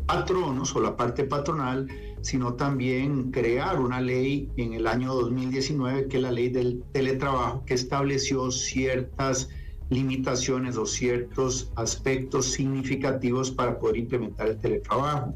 patronos o la parte patronal, sino también crear una ley en el año 2019, que es la ley del teletrabajo, que estableció ciertas limitaciones o ciertos aspectos significativos para poder implementar el teletrabajo.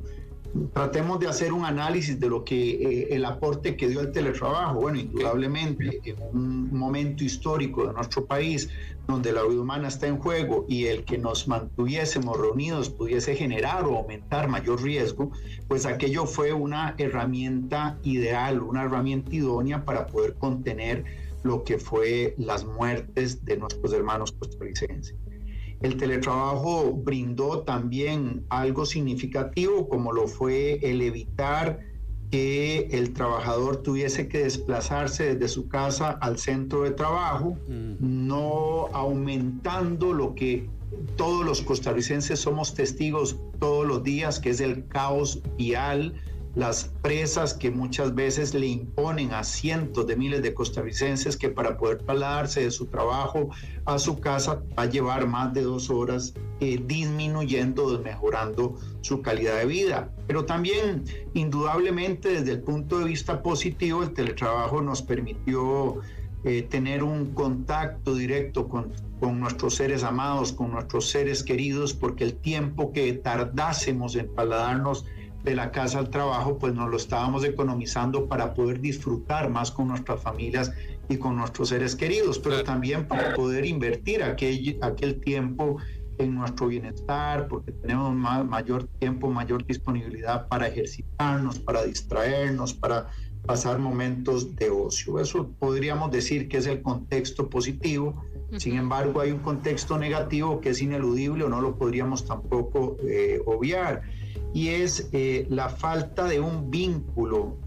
Tratemos de hacer un análisis de lo que el aporte que dio el teletrabajo. Bueno, indudablemente, en un momento histórico de nuestro país, donde la vida humana está en juego y el que nos mantuviésemos reunidos pudiese generar o aumentar mayor riesgo, pues aquello fue una herramienta ideal, una herramienta idónea para poder contener lo que fue las muertes de nuestros hermanos costarricenses. El teletrabajo brindó también algo significativo, como lo fue el evitar que el trabajador tuviese que desplazarse desde su casa al centro de trabajo, no aumentando lo que todos los costarricenses somos testigos todos los días, que es el caos vial, las presas que muchas veces le imponen a cientos de miles de costarricenses que para poder trasladarse de su trabajo a su casa va a llevar más de 2 horas, disminuyendo, desmejorando su calidad de vida. Pero también, indudablemente, desde el punto de vista positivo, el teletrabajo nos permitió tener un contacto directo con nuestros seres amados, con nuestros seres queridos, porque el tiempo que tardásemos en trasladarnos de la casa al trabajo, pues nos lo estábamos economizando para poder disfrutar más con nuestras familias y con nuestros seres queridos, pero también para poder invertir aquel tiempo en nuestro bienestar, porque tenemos mayor tiempo, mayor disponibilidad para ejercitarnos, para distraernos, para pasar momentos de ocio. Eso podríamos decir que es el contexto positivo. Sin embargo, hay un contexto negativo que es ineludible o no lo podríamos tampoco obviar, y es la falta de un vínculo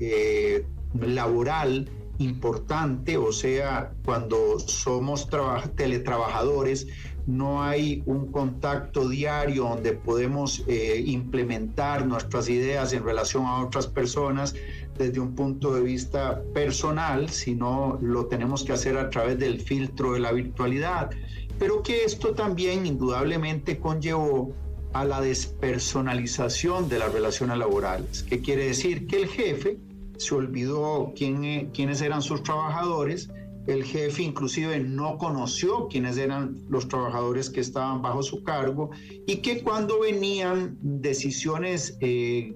laboral importante. O sea, cuando somos teletrabajadores, no hay un contacto diario donde podemos implementar nuestras ideas en relación a otras personas desde un punto de vista personal, sino lo tenemos que hacer a través del filtro de la virtualidad. Pero que esto también indudablemente conllevó a la despersonalización de las relaciones laborales. ¿Qué quiere decir? Que el jefe se olvidó quiénes eran sus trabajadores El jefe inclusive no conoció quiénes eran los trabajadores que estaban bajo su cargo y que cuando venían decisiones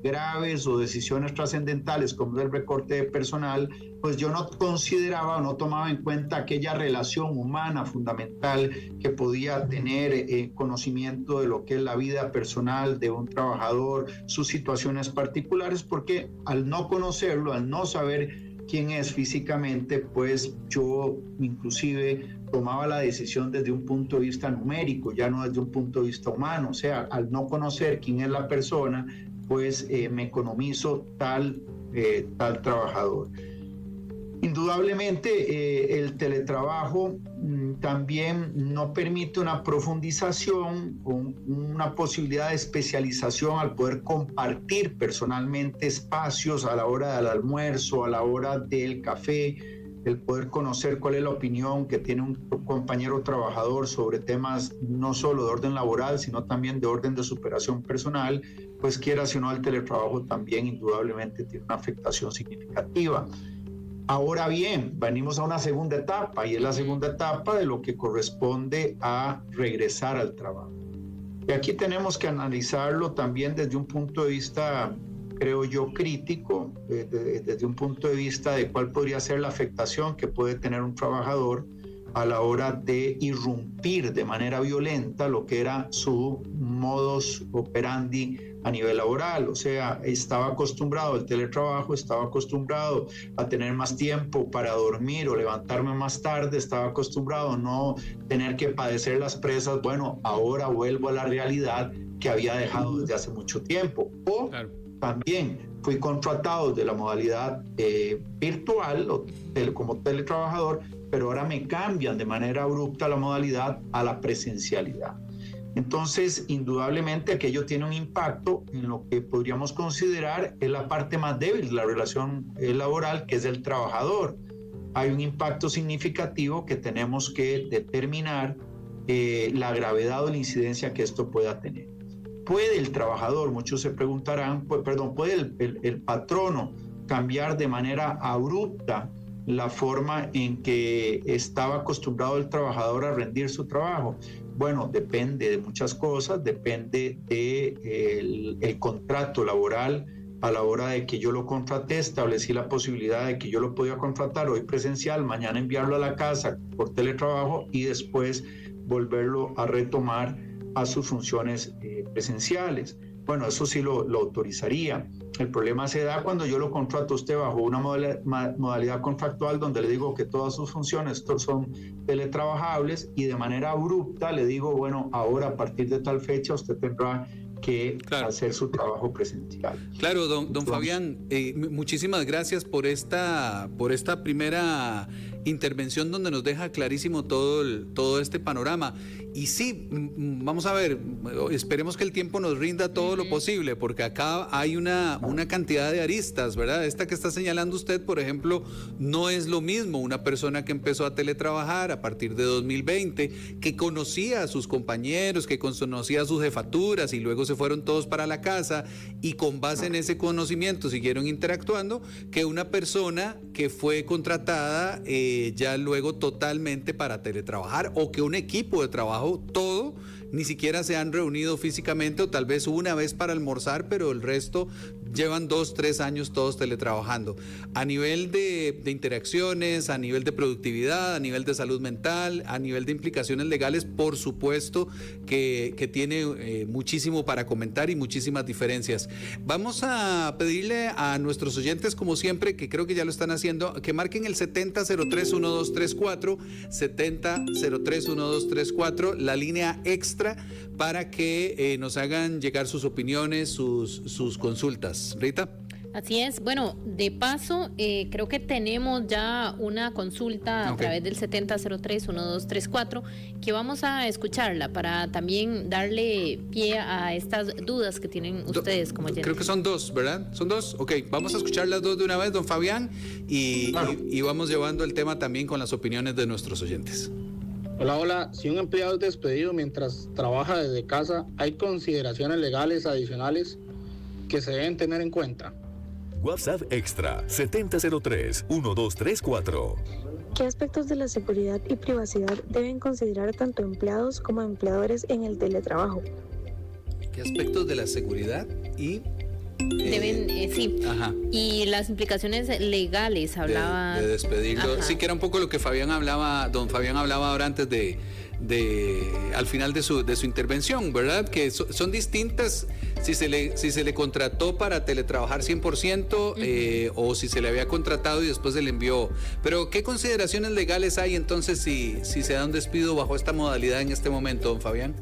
graves o decisiones trascendentales como el recorte de personal, pues yo no consideraba o no tomaba en cuenta aquella relación humana fundamental que podía tener conocimiento de lo que es la vida personal de un trabajador, sus situaciones particulares, porque al no conocerlo, al no saber quién es físicamente, pues yo inclusive tomaba la decisión desde un punto de vista numérico, ya no desde un punto de vista humano. O sea, al no conocer quién es la persona, pues me economizo tal trabajador. Indudablemente el teletrabajo también no permite una profundización, una posibilidad de especialización al poder compartir personalmente espacios a la hora del almuerzo, a la hora del café, el poder conocer cuál es la opinión que tiene un compañero trabajador sobre temas no solo de orden laboral, sino también de orden de superación personal, pues quiera si no el teletrabajo también indudablemente tiene una afectación significativa. Ahora bien, venimos a una segunda etapa y es la segunda etapa de lo que corresponde a regresar al trabajo. Y aquí tenemos que analizarlo también desde un punto de vista, creo yo, crítico, desde un punto de vista de cuál podría ser la afectación que puede tener un trabajador a la hora de irrumpir de manera violenta lo que era su modus operandi a nivel laboral. O sea, estaba acostumbrado al teletrabajo, estaba acostumbrado a tener más tiempo para dormir o levantarme más tarde, estaba acostumbrado a no tener que padecer las presas. Bueno, ahora vuelvo a la realidad que había dejado desde hace mucho tiempo. O también fui contratado de la modalidad virtual o como teletrabajador, pero ahora me cambian de manera abrupta la modalidad a la presencialidad. Entonces, indudablemente aquello tiene un impacto en lo que podríamos considerar es la parte más débil de la relación laboral, que es el trabajador. Hay un impacto significativo que tenemos que determinar la gravedad o la incidencia que esto pueda tener. ¿Puede el trabajador, muchos se preguntarán, puede el patrono cambiar de manera abrupta la forma en que estaba acostumbrado el trabajador a rendir su trabajo? Bueno, depende de muchas cosas, depende del contrato laboral. A la hora de que yo lo contraté, establecí la posibilidad de que yo lo podía contratar hoy presencial, mañana enviarlo a la casa por teletrabajo y después volverlo a retomar a sus funciones presenciales. Bueno, eso sí lo autorizaría. El problema se da cuando yo lo contrato a usted bajo una modalidad contractual donde le digo que todas sus funciones son teletrabajables y de manera abrupta le digo, bueno, ahora a partir de tal fecha usted tendrá que hacer su trabajo presencial. Claro, don Fabián, muchísimas gracias por esta primera intervención donde nos deja clarísimo todo este panorama. Y sí, vamos a ver, esperemos que el tiempo nos rinda todo lo posible, porque acá hay una cantidad de aristas, ¿verdad? Esta que está señalando usted, por ejemplo, no es lo mismo una persona que empezó a teletrabajar a partir de 2020, que conocía a sus compañeros, que conocía sus jefaturas y luego se fueron todos para la casa y con base en ese conocimiento siguieron interactuando, que una persona que fue contratada ya luego totalmente para teletrabajar, o que un equipo de trabajo todo ni siquiera se han reunido físicamente, o tal vez una vez para almorzar, pero el resto llevan 2-3 años todos teletrabajando. A nivel de interacciones, a nivel de productividad, a nivel de salud mental, a nivel de implicaciones legales, por supuesto que tiene muchísimo para comentar y muchísimas diferencias. Vamos a pedirle a nuestros oyentes, como siempre, que creo que ya lo están haciendo, que marquen el 7003-1234, 7003-1234, la línea extra, para que nos hagan llegar sus opiniones, sus consultas. Rita. Así es. Bueno, de paso, creo que tenemos ya una consulta a través del 7003-1234 que vamos a escucharla para también darle pie a estas dudas que tienen ustedes como oyentes. Creo que son dos, ¿verdad? ¿Son dos? Ok, vamos a escuchar las dos de una vez, don Fabián, y vamos llevando el tema también con las opiniones de nuestros oyentes. Hola, si un empleado es despedido mientras trabaja desde casa, ¿hay consideraciones legales adicionales que se deben tener en cuenta? WhatsApp Extra 7003-1234. ¿Qué aspectos de la seguridad y privacidad deben considerar tanto empleados como empleadores en el teletrabajo? ¿Qué aspectos de la seguridad y deben, sí. Ajá. Y las implicaciones legales, hablaba de despedirlo. Ajá. Sí, que era un poco lo que don Fabián hablaba ahora antes al final de su intervención, ¿verdad? Que son distintas si se le contrató para teletrabajar 100% o si se le había contratado y después se le envió. Pero ¿qué consideraciones legales hay entonces si se da un despido bajo esta modalidad en este momento, don Fabián?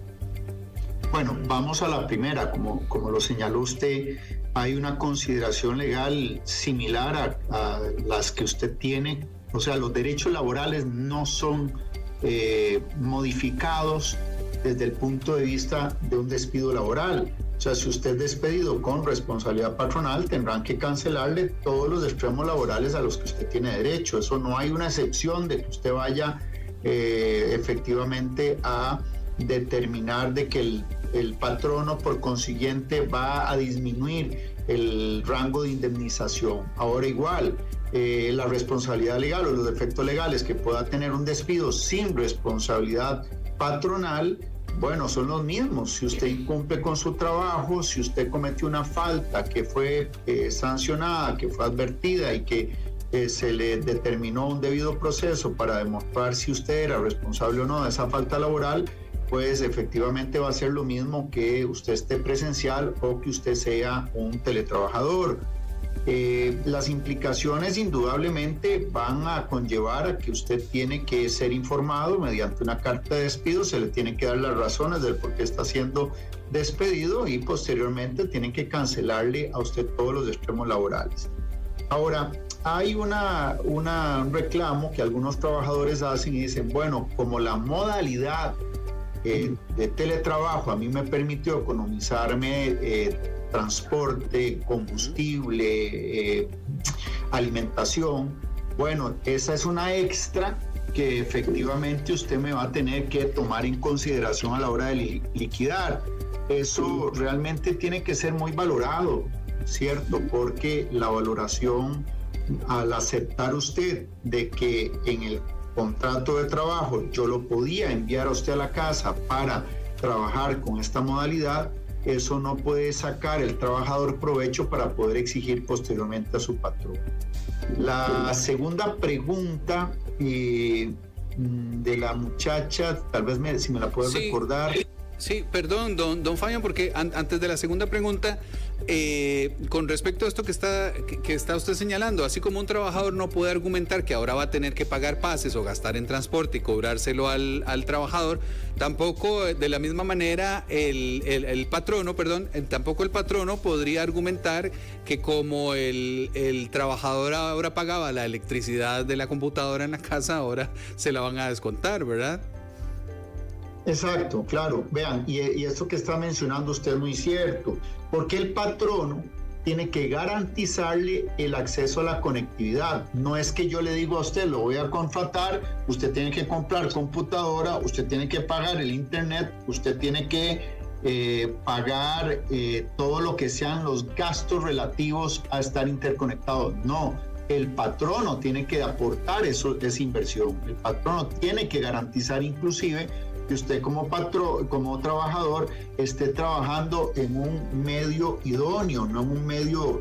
Bueno, vamos a la primera. Como lo señaló usted, hay una consideración legal similar a las que usted tiene. O sea, los derechos laborales no son modificados desde el punto de vista de un despido laboral. O sea, si usted es despedido con responsabilidad patronal, tendrán que cancelarle todos los extremos laborales a los que usted tiene derecho. Eso no hay una excepción de que usted vaya efectivamente a determinar de que el patrono por consiguiente va a disminuir el rango de indemnización. Ahora igual, la responsabilidad legal o los defectos legales que pueda tener un despido sin responsabilidad patronal, bueno, son los mismos. Si usted incumple con su trabajo, si usted cometió una falta que fue sancionada, que fue advertida y que se le determinó un debido proceso para demostrar si usted era responsable o no de esa falta laboral, pues efectivamente va a ser lo mismo que usted esté presencial o que usted sea un teletrabajador. Las implicaciones indudablemente van a conllevar a que usted tiene que ser informado mediante una carta de despido, se le tienen que dar las razones del por qué está siendo despedido y posteriormente tienen que cancelarle a usted todos los extremos laborales. Ahora, hay un reclamo que algunos trabajadores hacen y dicen, bueno, como la modalidad de teletrabajo a mí me permitió economizarme transporte, combustible, alimentación, bueno, esa es una extra que efectivamente usted me va a tener que tomar en consideración a la hora de liquidar. Eso realmente tiene que ser muy valorado, ¿cierto? Porque la valoración, al aceptar usted de que en el contrato de trabajo yo lo podía enviar a usted a la casa para trabajar con esta modalidad, eso no puede sacar el trabajador provecho para poder exigir posteriormente a su patrón. La segunda pregunta de la muchacha, tal vez si me la puedes recordar. Sí, perdón, don Fabián, porque antes de la segunda pregunta, con respecto a esto que está usted señalando, así como un trabajador no puede argumentar que ahora va a tener que pagar pases o gastar en transporte y cobrárselo al trabajador, tampoco de la misma manera el patrono podría argumentar que como el trabajador ahora pagaba la electricidad de la computadora en la casa, ahora se la van a descontar, ¿verdad? Exacto, claro. Vean, y esto que está mencionando usted es muy cierto, porque el patrono tiene que garantizarle el acceso a la conectividad. No es que yo le digo a usted, lo voy a contratar, usted tiene que comprar computadora, usted tiene que pagar el internet, usted tiene que pagar todo lo que sean los gastos relativos a estar interconectado. No, el patrono tiene que aportar esa inversión. El patrono tiene que garantizar inclusive que usted como trabajador esté trabajando en un medio idóneo, no en un medio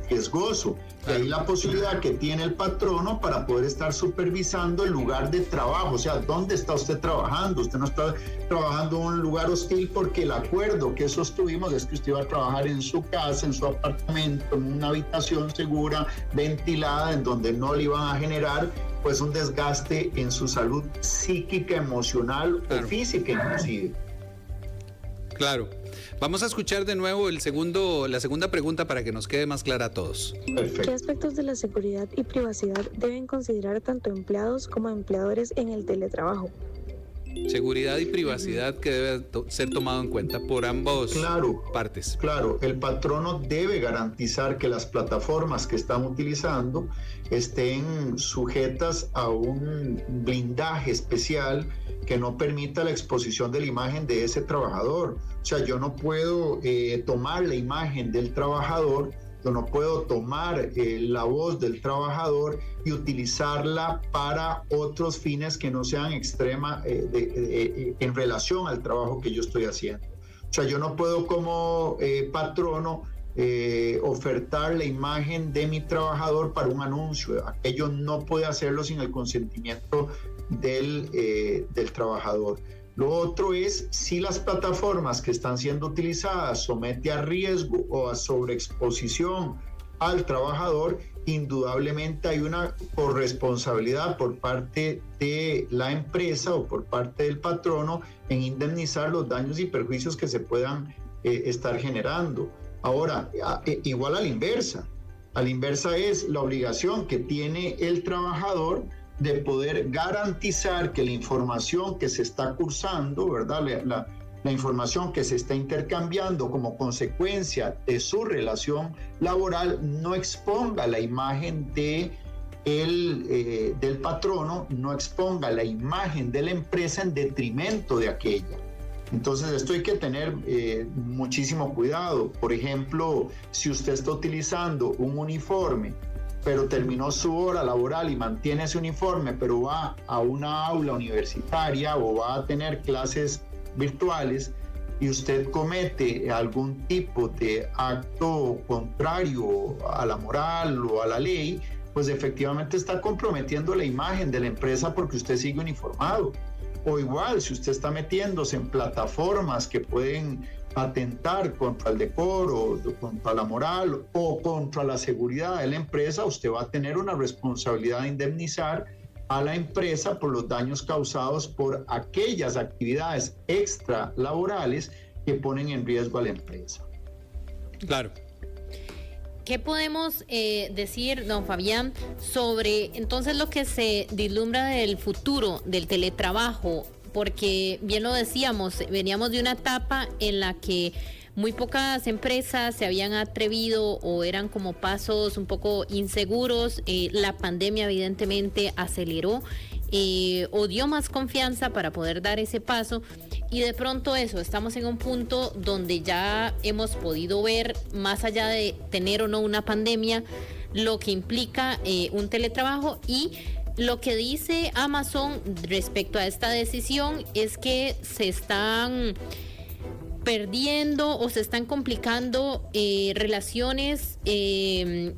riesgoso. Y ahí la posibilidad que tiene el patrono para poder estar supervisando el lugar de trabajo, o sea, ¿dónde está usted trabajando? Usted no está trabajando en un lugar hostil porque el acuerdo que sostuvimos es que usted iba a trabajar en su casa, en su apartamento, en una habitación segura, ventilada, en donde no le iban a generar pues un desgaste en su salud psíquica, emocional o física inclusive. Claro. Vamos a escuchar de nuevo la segunda pregunta para que nos quede más clara a todos. Perfecto. ¿Qué aspectos de la seguridad y privacidad deben considerar tanto empleados como empleadores en el teletrabajo? Seguridad y privacidad que debe ser tomado en cuenta por ambas partes. Claro, el patrono debe garantizar que las plataformas que están utilizando estén sujetas a un blindaje especial que no permita la exposición de la imagen de ese trabajador. O sea, yo no puedo tomar la imagen del trabajador Yo no puedo tomar la voz del trabajador y utilizarla para otros fines que no sean extrema en relación al trabajo que yo estoy haciendo. O sea, yo no puedo como patrono ofertar la imagen de mi trabajador para un anuncio. Aquello no puede hacerlo sin el consentimiento del trabajador. Lo otro es si las plataformas que están siendo utilizadas somete a riesgo o a sobreexposición al trabajador, indudablemente hay una corresponsabilidad por parte de la empresa o por parte del patrono en indemnizar los daños y perjuicios que se puedan estar generando. Ahora, igual a la inversa es la obligación que tiene el trabajador de poder garantizar que la información que se está cursando, ¿verdad? La información que se está intercambiando como consecuencia de su relación laboral no exponga la imagen del patrono, no exponga la imagen de la empresa en detrimento de aquella. Entonces esto hay que tener muchísimo cuidado. Por ejemplo, si usted está utilizando un uniforme pero terminó su hora laboral y mantiene ese uniforme, pero va a una aula universitaria o va a tener clases virtuales y usted comete algún tipo de acto contrario a la moral o a la ley, pues efectivamente está comprometiendo la imagen de la empresa porque usted sigue uniformado. O igual, si usted está metiéndose en plataformas que pueden atentar contra el decoro, contra la moral o contra la seguridad de la empresa, usted va a tener una responsabilidad de indemnizar a la empresa por los daños causados por aquellas actividades extralaborales que ponen en riesgo a la empresa. Claro. ¿Qué podemos decir, don Fabián, sobre entonces lo que se vislumbra del futuro del teletrabajo? Porque bien lo decíamos, veníamos de una etapa en la que muy pocas empresas se habían atrevido o eran como pasos un poco inseguros. La pandemia evidentemente aceleró o dio más confianza para poder dar ese paso. Y de pronto estamos en un punto donde ya hemos podido ver, más allá de tener o no una pandemia, lo que implica un teletrabajo. Y lo que dice Amazon respecto a esta decisión es que se están perdiendo o se están complicando relaciones de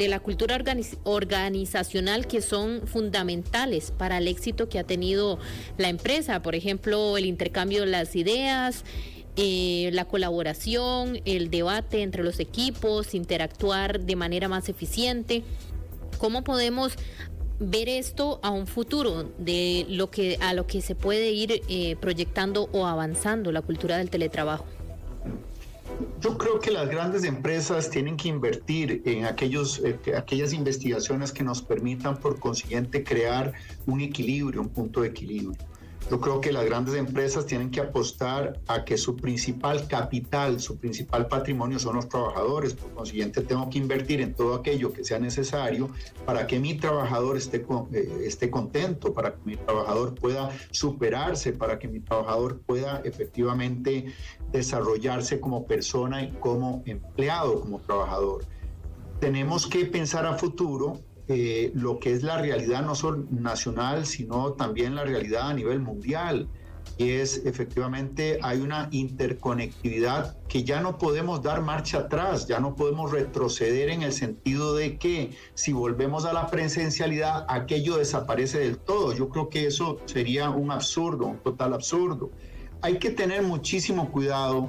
la cultura organizacional que son fundamentales para el éxito que ha tenido la empresa. Por ejemplo, el intercambio de las ideas, la colaboración, el debate entre los equipos, interactuar de manera más eficiente. ¿Cómo podemos ver esto a un futuro de a lo que se puede ir proyectando o avanzando la cultura del teletrabajo? Yo creo que las grandes empresas tienen que invertir en aquellas investigaciones que nos permitan, por consiguiente, crear un equilibrio, un punto de equilibrio. Yo creo que las grandes empresas tienen que apostar a que su principal capital, su principal patrimonio son los trabajadores. Por consiguiente, tengo que invertir en todo aquello que sea necesario para que mi trabajador esté contento, para que mi trabajador pueda superarse, para que mi trabajador pueda efectivamente desarrollarse como persona y como empleado, como trabajador. Tenemos que pensar a futuro lo que es la realidad no solo nacional, sino también la realidad a nivel mundial. Y es efectivamente, hay una interconectividad que ya no podemos dar marcha atrás, ya no podemos retroceder en el sentido de que si volvemos a la presencialidad, aquello desaparece del todo. Yo creo que eso sería un absurdo, un total absurdo. Hay que tener muchísimo cuidado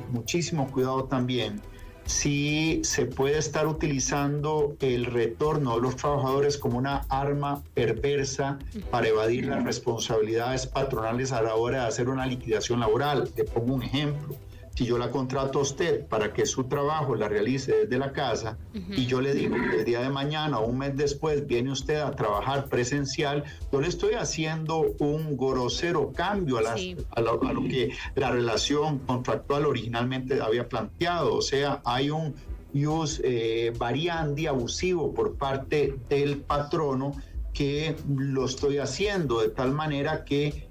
también si se puede estar utilizando el retorno de los trabajadores como una arma perversa para evadir las responsabilidades patronales a la hora de hacer una liquidación laboral. Le pongo un ejemplo. Si yo la contrato a usted para que su trabajo la realice desde la casa y yo le digo que el día de mañana o un mes después viene usted a trabajar presencial, yo le estoy haciendo un grosero cambio a lo que la relación contractual originalmente había planteado. O sea, hay un ius variandi abusivo por parte del patrono que lo estoy haciendo de tal manera que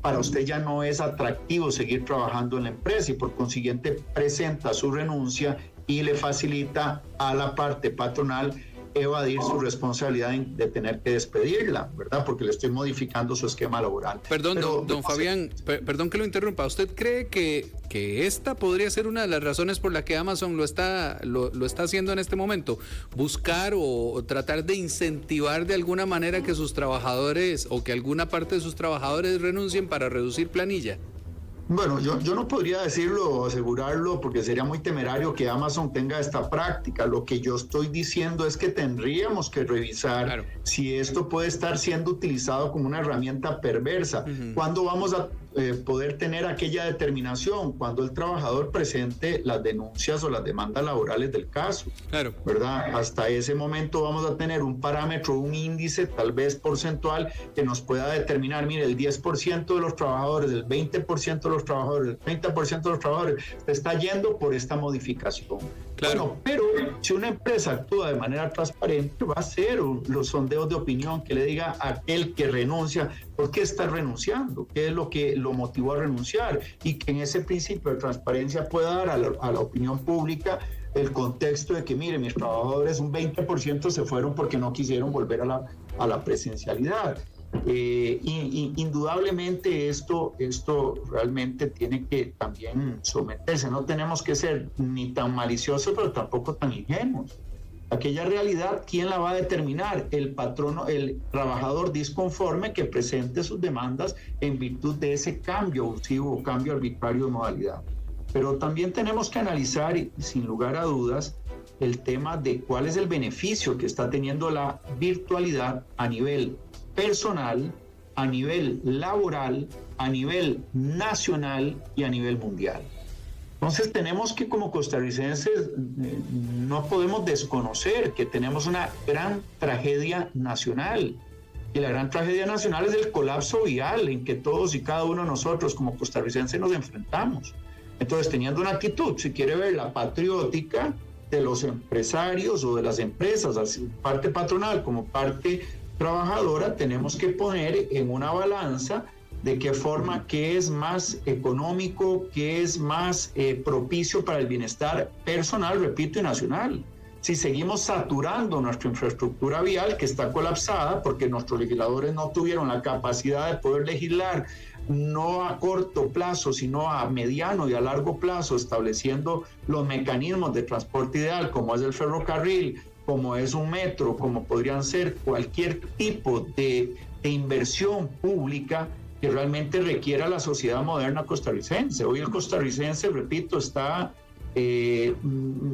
para usted ya no es atractivo seguir trabajando en la empresa y por consiguiente presenta su renuncia y le facilita a la parte patronal evadir su responsabilidad de tener que despedirla, ¿verdad? Porque le estoy modificando su esquema laboral. Perdón, don Fabián, perdón que lo interrumpa. ¿Usted cree que esta podría ser una de las razones por la que Amazon lo está haciendo en este momento? Buscar o tratar de incentivar de alguna manera que sus trabajadores o que alguna parte de sus trabajadores renuncien para reducir planilla. Bueno, yo no podría decirlo o asegurarlo porque sería muy temerario que Amazon tenga esta práctica. Lo que yo estoy diciendo es que tendríamos que revisar si esto puede estar siendo utilizado como una herramienta perversa. ¿Cuándo vamos a poder tener aquella determinación? Cuando el trabajador presente las denuncias o las demandas laborales del caso. ¿Verdad? Hasta ese momento vamos a tener un parámetro, un índice tal vez porcentual que nos pueda determinar, mire, el 10% de los trabajadores, el 20% de los trabajadores, el 30% de los trabajadores se está yendo por esta modificación. Bueno, pero si una empresa actúa de manera transparente, va a hacer los sondeos de opinión que le diga a aquel que renuncia por qué está renunciando, qué es lo que lo motivó a renunciar, y que en ese principio de transparencia pueda dar a la opinión pública el contexto de que, mire, mis trabajadores un 20% se fueron porque no quisieron volver a la presencialidad. Indudablemente esto realmente tiene que también someterse. No tenemos que ser ni tan maliciosos, pero tampoco tan ingenuos. Aquella realidad, ¿quién la va a determinar? El patrono, el trabajador disconforme que presente sus demandas en virtud de ese cambio abusivo o cambio arbitrario de modalidad. Pero también tenemos que analizar, sin lugar a dudas, el tema de cuál es el beneficio que está teniendo la virtualidad a nivel personal, a nivel laboral, a nivel nacional y a nivel mundial. Entonces tenemos que, como costarricenses, no podemos desconocer que tenemos una gran tragedia nacional. Y la gran tragedia nacional es el colapso vial en que todos y cada uno de nosotros como costarricenses nos enfrentamos. Entonces, teniendo una actitud, si quiere ver la patriótica de los empresarios o de las empresas, así, parte patronal como parte trabajadora, tenemos que poner en una balanza de qué forma, qué es más económico, qué es más propicio para el bienestar personal, repito, y nacional. Si seguimos saturando nuestra infraestructura vial, que está colapsada porque nuestros legisladores no tuvieron la capacidad de poder legislar, no a corto plazo, sino a mediano y a largo plazo, estableciendo los mecanismos de transporte ideal, como es el ferrocarril, como es un metro, como podrían ser cualquier tipo de inversión pública que realmente requiera la sociedad moderna costarricense. Hoy el costarricense, repito, está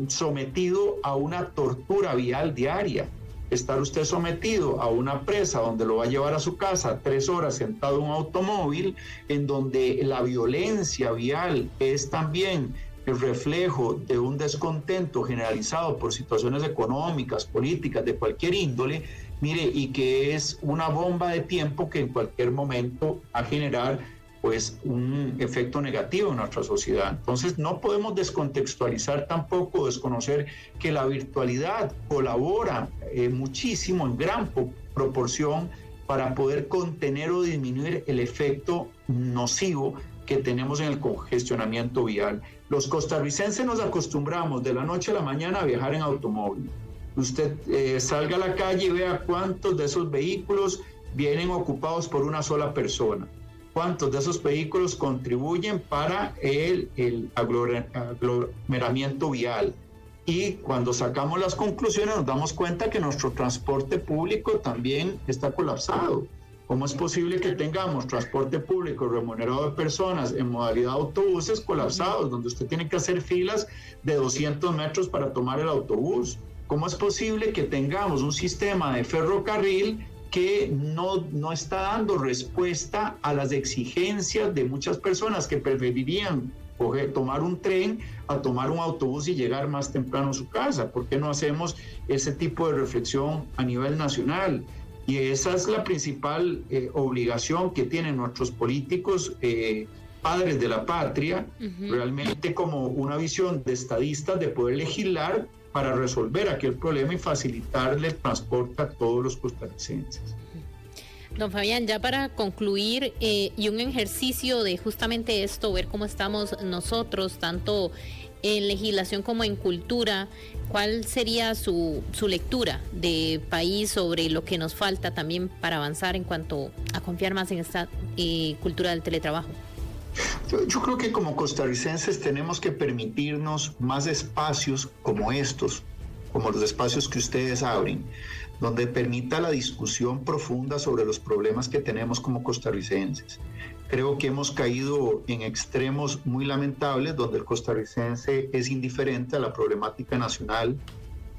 sometido a una tortura vial diaria. Estar usted sometido a una presa donde lo va a llevar a su casa 3 horas sentado en un automóvil, en donde la violencia vial es también el reflejo de un descontento generalizado por situaciones económicas, políticas, de cualquier índole, mire, y que es una bomba de tiempo que en cualquier momento va a generar pues un efecto negativo en nuestra sociedad. Entonces no podemos descontextualizar tampoco, desconocer que la virtualidad colabora muchísimo, en gran proporción, para poder contener o disminuir el efecto nocivo que tenemos en el congestionamiento vial. Los costarricenses nos acostumbramos de la noche a la mañana a viajar en automóvil. Usted salga a la calle y vea cuántos de esos vehículos vienen ocupados por una sola persona. ¿Cuántos de esos vehículos contribuyen para el aglomeramiento vial? Y cuando sacamos las conclusiones nos damos cuenta que nuestro transporte público también está colapsado. ¿Cómo es posible que tengamos transporte público remunerado de personas en modalidad autobuses colapsados, donde usted tiene que hacer filas de 200 metros para tomar el autobús? ¿Cómo es posible que tengamos un sistema de ferrocarril que no está dando respuesta a las exigencias de muchas personas que preferirían tomar un tren a tomar un autobús y llegar más temprano a su casa? ¿Por qué no hacemos ese tipo de reflexión a nivel nacional? Y esa es la principal obligación que tienen nuestros políticos, padres de la patria, realmente como una visión de estadistas de poder legislar para resolver aquel problema y facilitarle el transporte a todos los costarricenses. Don Fabián, ya para concluir, y un ejercicio de justamente esto, ver cómo estamos nosotros, tanto en legislación como en cultura, ¿cuál sería su lectura de país sobre lo que nos falta también para avanzar en cuanto a confiar más en esta cultura del teletrabajo? Yo creo que como costarricenses tenemos que permitirnos más espacios como estos, como los espacios que ustedes abren, donde permita la discusión profunda sobre los problemas que tenemos como costarricenses. Creo que hemos caído en extremos muy lamentables donde el costarricense es indiferente a la problemática nacional.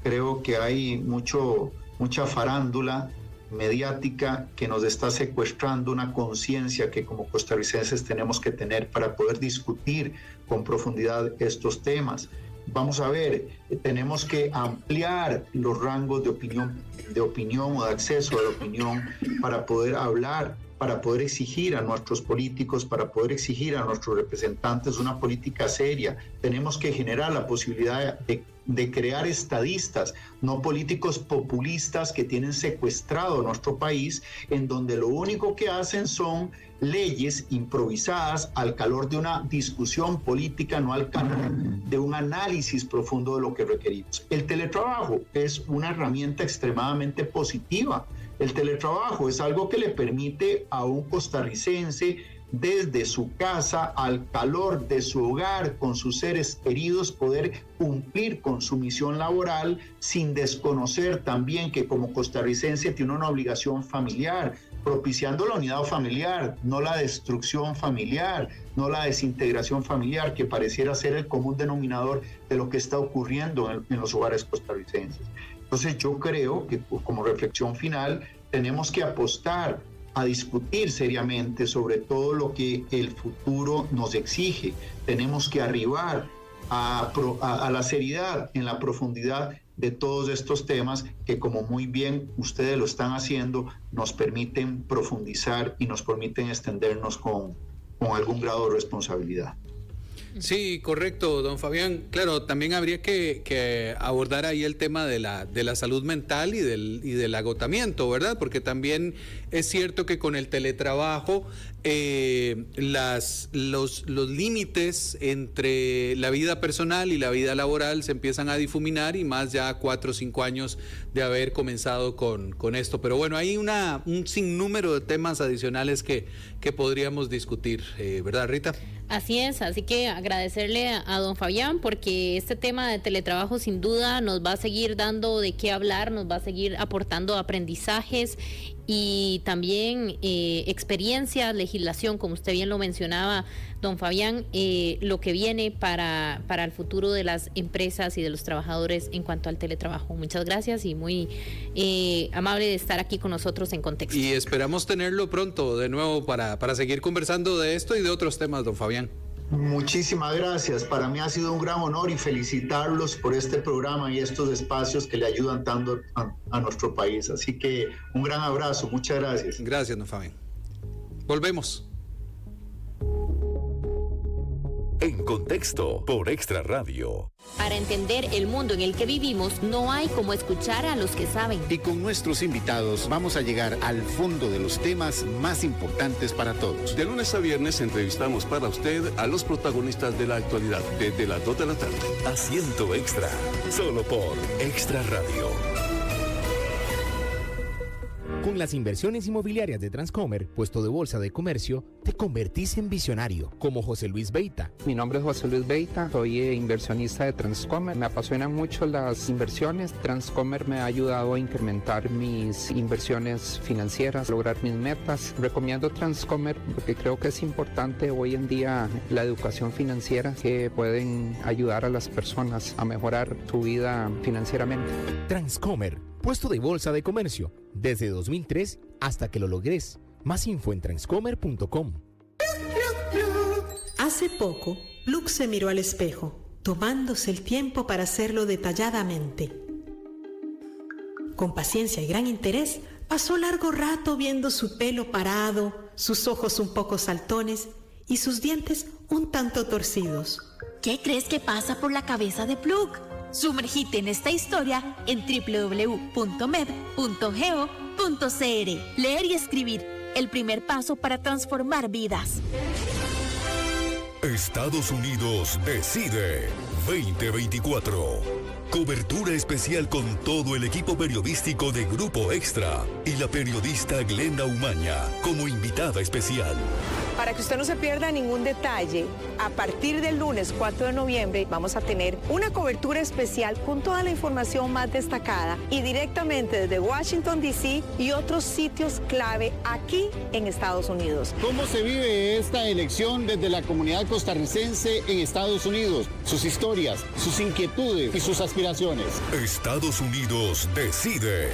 Creo que hay mucha farándula mediática que nos está secuestrando una conciencia que como costarricenses tenemos que tener para poder discutir con profundidad estos temas. Vamos a ver, tenemos que ampliar los rangos de opinión o de acceso a la opinión para poder hablar, para poder exigir a nuestros políticos, para poder exigir a nuestros representantes una política seria. Tenemos que generar la posibilidad de crear estadistas, no políticos populistas que tienen secuestrado a nuestro país, en donde lo único que hacen son leyes improvisadas al calor de una discusión política, no al calor de un análisis profundo de lo que requerimos. El teletrabajo es una herramienta extremadamente positiva. El teletrabajo es algo que le permite a un costarricense desde su casa, al calor de su hogar, con sus seres queridos, poder cumplir con su misión laboral sin desconocer también que como costarricense tiene una obligación familiar, propiciando la unidad familiar, no la destrucción familiar, no la desintegración familiar, que pareciera ser el común denominador de lo que está ocurriendo en los hogares costarricenses. Entonces yo creo que como reflexión final tenemos que apostar a discutir seriamente sobre todo lo que el futuro nos exige. Tenemos que arribar a la seriedad en la profundidad de todos estos temas que, como muy bien ustedes lo están haciendo, nos permiten profundizar y nos permiten extendernos con algún grado de responsabilidad. Sí, correcto, don Fabián. Claro, también habría que abordar ahí el tema de la salud mental y del agotamiento, ¿verdad? Porque también es cierto que con el teletrabajo los límites entre la vida personal y la vida laboral se empiezan a difuminar, y más ya 4 o 5 años de haber comenzado con esto. Pero bueno, hay un sinnúmero de temas adicionales que podríamos discutir, ¿verdad, Rita? Así es, así que agradecerle a don Fabián, porque este tema de teletrabajo sin duda nos va a seguir dando de qué hablar, nos va a seguir aportando aprendizajes y también experiencia, legislación, como usted bien lo mencionaba, don Fabián, lo que viene para el futuro de las empresas y de los trabajadores en cuanto al teletrabajo. Muchas gracias y muy amable de estar aquí con nosotros en Contexto. Y esperamos tenerlo pronto de nuevo para seguir conversando de esto y de otros temas, don Fabián. Muchísimas gracias. Para mí ha sido un gran honor y felicitarlos por este programa y estos espacios que le ayudan tanto a nuestro país. Así que un gran abrazo. Muchas gracias. Gracias, don Fabián. Volvemos. En Contexto por Extra Radio. Para entender el mundo en el que vivimos, no hay como escuchar a los que saben. Y con nuestros invitados vamos a llegar al fondo de los temas más importantes para todos. De lunes a viernes entrevistamos para usted a los protagonistas de la actualidad desde las 2 de la tarde. Asiento Extra, solo por Extra Radio. Con las inversiones inmobiliarias de Transcomer, puesto de bolsa de comercio, te convertís en visionario, como José Luis Beita. Mi nombre es José Luis Beita, soy inversionista de Transcomer. Me apasionan mucho las inversiones. Transcomer me ha ayudado a incrementar mis inversiones financieras, lograr mis metas. Recomiendo Transcomer porque creo que es importante hoy en día la educación financiera, que pueden ayudar a las personas a mejorar su vida financieramente. Transcomer, puesto de bolsa de comercio, desde 2003 hasta que lo logres. Más info en transcomer.com. Hace poco, Luke se miró al espejo, tomándose el tiempo para hacerlo detalladamente. Con paciencia y gran interés, pasó largo rato viendo su pelo parado, sus ojos un poco saltones y sus dientes un tanto torcidos. ¿Qué crees que pasa por la cabeza de Plug? Sumergite en esta historia en www.med.go.cr. Leer y escribir, el primer paso para transformar vidas. Estados Unidos decide. 2024. Cobertura especial con todo el equipo periodístico de Grupo Extra y la periodista Glenda Umaña como invitada especial. Para que usted no se pierda ningún detalle, a partir del lunes 4 de noviembre vamos a tener una cobertura especial con toda la información más destacada y directamente desde Washington, D.C. y otros sitios clave aquí en Estados Unidos. ¿Cómo se vive esta elección desde la comunidad costarricense en Estados Unidos? Sus historias, sus inquietudes y sus aspiraciones. Estados Unidos decide.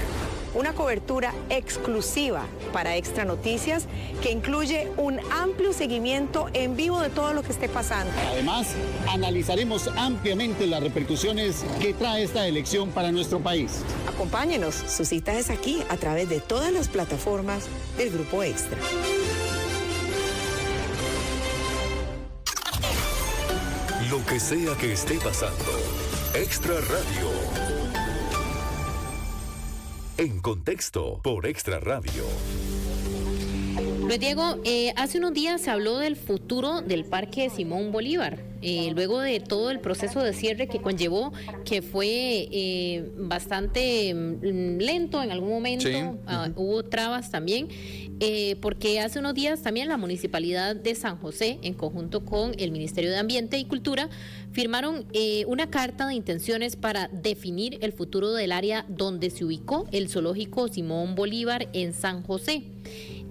Una cobertura exclusiva para Extra Noticias que incluye un amplio seguimiento en vivo de todo lo que esté pasando. Además, analizaremos ampliamente las repercusiones que trae esta elección para nuestro país. Acompáñenos, su cita es aquí a través de todas las plataformas del Grupo Extra. Lo que sea que esté pasando, Extra Radio. En contexto, por Extra Radio. Luis Diego, hace unos días se habló del futuro del Parque Simón Bolívar. Luego de todo el proceso de cierre que conllevó, que fue bastante lento en algún momento, sí. Hubo trabas también, porque hace unos días también la Municipalidad de San José, en conjunto con el Ministerio de Ambiente y Cultura, firmaron una carta de intenciones para definir el futuro del área donde se ubicó el zoológico Simón Bolívar en San José.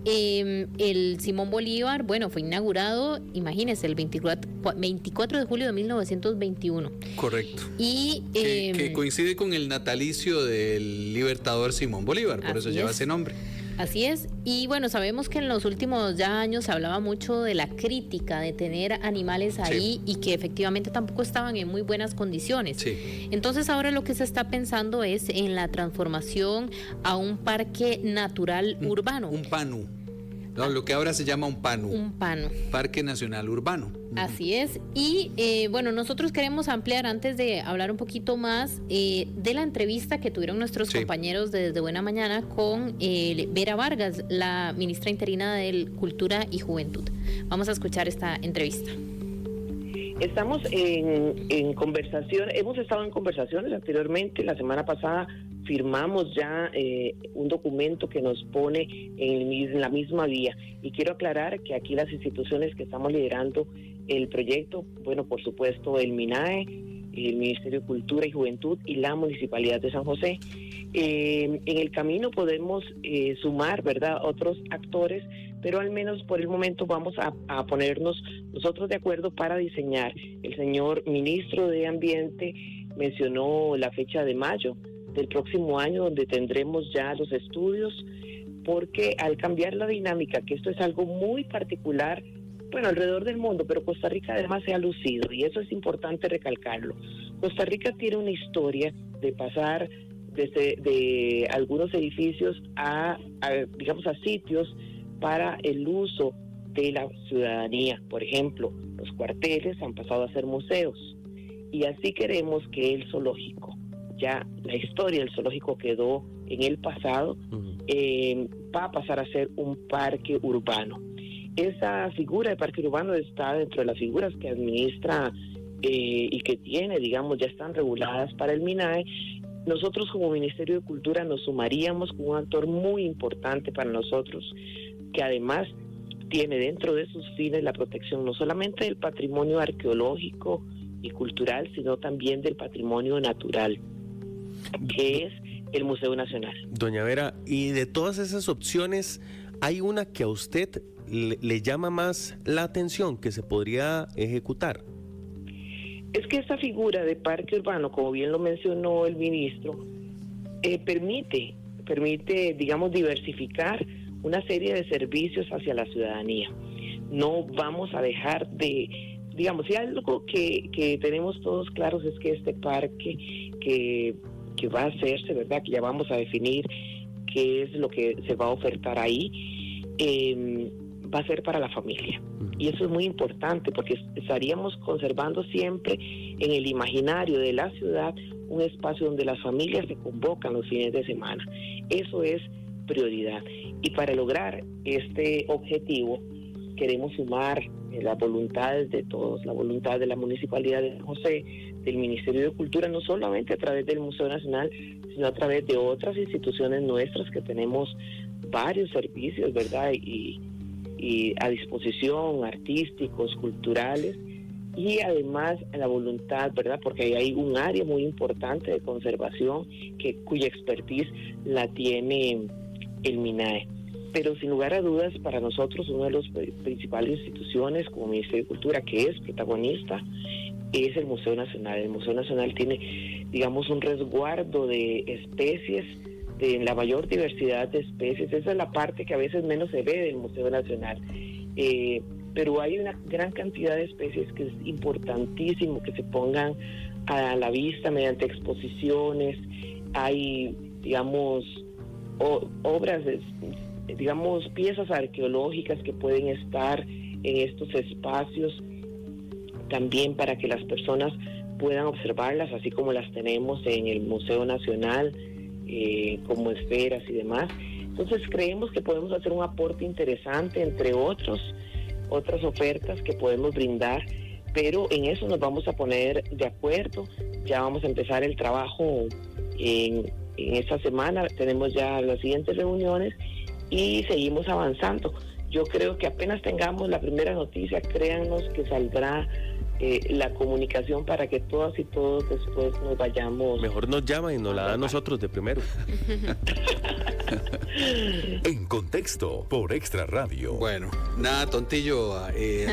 El Simón Bolívar, bueno, fue inaugurado, imagínense, el 24 de julio de 1921. Correcto. Y que coincide con el natalicio del libertador Simón Bolívar, por eso lleva ese nombre. Así es, y bueno, sabemos que en los últimos ya años se hablaba mucho de la crítica de tener animales ahí, sí, y que efectivamente tampoco estaban en muy buenas condiciones. Sí. Entonces ahora lo que se está pensando es en la transformación a un parque natural urbano. Un PANU. No, lo que ahora se llama un PANU. Un PANU. Parque Nacional Urbano. Así es. Y bueno, nosotros queremos ampliar, antes de hablar un poquito más de la entrevista que tuvieron nuestros compañeros de Desde Buena Mañana con Vera Vargas, la ministra interina de Cultura y Juventud. Vamos a escuchar esta entrevista. Estamos en conversación, hemos estado en conversaciones anteriormente. La semana pasada firmamos ya un documento que nos pone en la misma vía, y quiero aclarar que aquí las instituciones que estamos liderando el proyecto, bueno, por supuesto el MINAE, el Ministerio de Cultura y Juventud y la Municipalidad de San José. En el camino podemos sumar, ¿verdad?, otros actores, pero al menos por el momento vamos a ponernos nosotros de acuerdo para diseñar. El señor ministro de Ambiente mencionó la fecha de mayo del próximo año, donde tendremos ya los estudios, porque al cambiar la dinámica, que esto es algo muy particular, bueno, alrededor del mundo, pero Costa Rica además se ha lucido, y eso es importante recalcarlo. Costa Rica tiene una historia de pasar de algunos edificios digamos, a sitios para el uso de la ciudadanía. Por ejemplo, los cuarteles han pasado a ser museos, y así queremos que el zoológico, ya la historia del zoológico quedó en el pasado, va a pasar a ser un parque urbano. Esa figura de parque urbano está dentro de las figuras que administra y que tiene, digamos, ya están reguladas para el MINAE. Nosotros como Ministerio de Cultura nos sumaríamos con un actor muy importante para nosotros, que además tiene dentro de sus fines la protección no solamente del patrimonio arqueológico y cultural, sino también del patrimonio natural, que es el Museo Nacional. Doña Vera, y de todas esas opciones, ¿hay una que a usted le llama más la atención que se podría ejecutar? Es que esta figura de parque urbano, como bien lo mencionó el ministro, permite, digamos, diversificar una serie de servicios hacia la ciudadanía. No vamos a dejar de, digamos, si algo que tenemos todos claros es que este parque que va a hacerse, ¿verdad?, que ya vamos a definir qué es lo que se va a ofertar ahí, va a ser para la familia. Y eso es muy importante, porque estaríamos conservando siempre en el imaginario de la ciudad un espacio donde las familias se convocan los fines de semana. Eso es prioridad. Y para lograr este objetivo queremos sumar las voluntades de todos, la voluntad de la Municipalidad de San José, del Ministerio de Cultura, no solamente a través del Museo Nacional, sino a través de otras instituciones nuestras que tenemos varios servicios, ¿verdad? Y a disposición, artísticos, culturales, y además la voluntad, ¿verdad? Porque hay un área muy importante de conservación cuya expertise la tiene el MINAE. Pero sin lugar a dudas, para nosotros una de las principales instituciones como Ministerio de Cultura que es protagonista es el Museo Nacional. El Museo Nacional tiene, digamos, un resguardo de especies, de la mayor diversidad de especies. Esa es la parte que a veces menos se ve del Museo Nacional. Pero hay una gran cantidad de especies que es importantísimo que se pongan a la vista mediante exposiciones. Hay, digamos, obras, digamos, piezas arqueológicas que pueden estar en estos espacios también para que las personas puedan observarlas, así como las tenemos en el Museo Nacional, como esferas y demás. Entonces creemos que podemos hacer un aporte interesante, entre otras ofertas que podemos brindar, pero en eso nos vamos a poner de acuerdo. Ya vamos a empezar el trabajo en esta semana, tenemos ya las siguientes reuniones y seguimos avanzando. Yo creo que apenas tengamos la primera noticia, créannos que saldrá la comunicación para que todas y todos después nos vayamos. Mejor nos llama y nos la da a nosotros de primero. En Contexto por Extra Radio. Bueno, nada tontillo,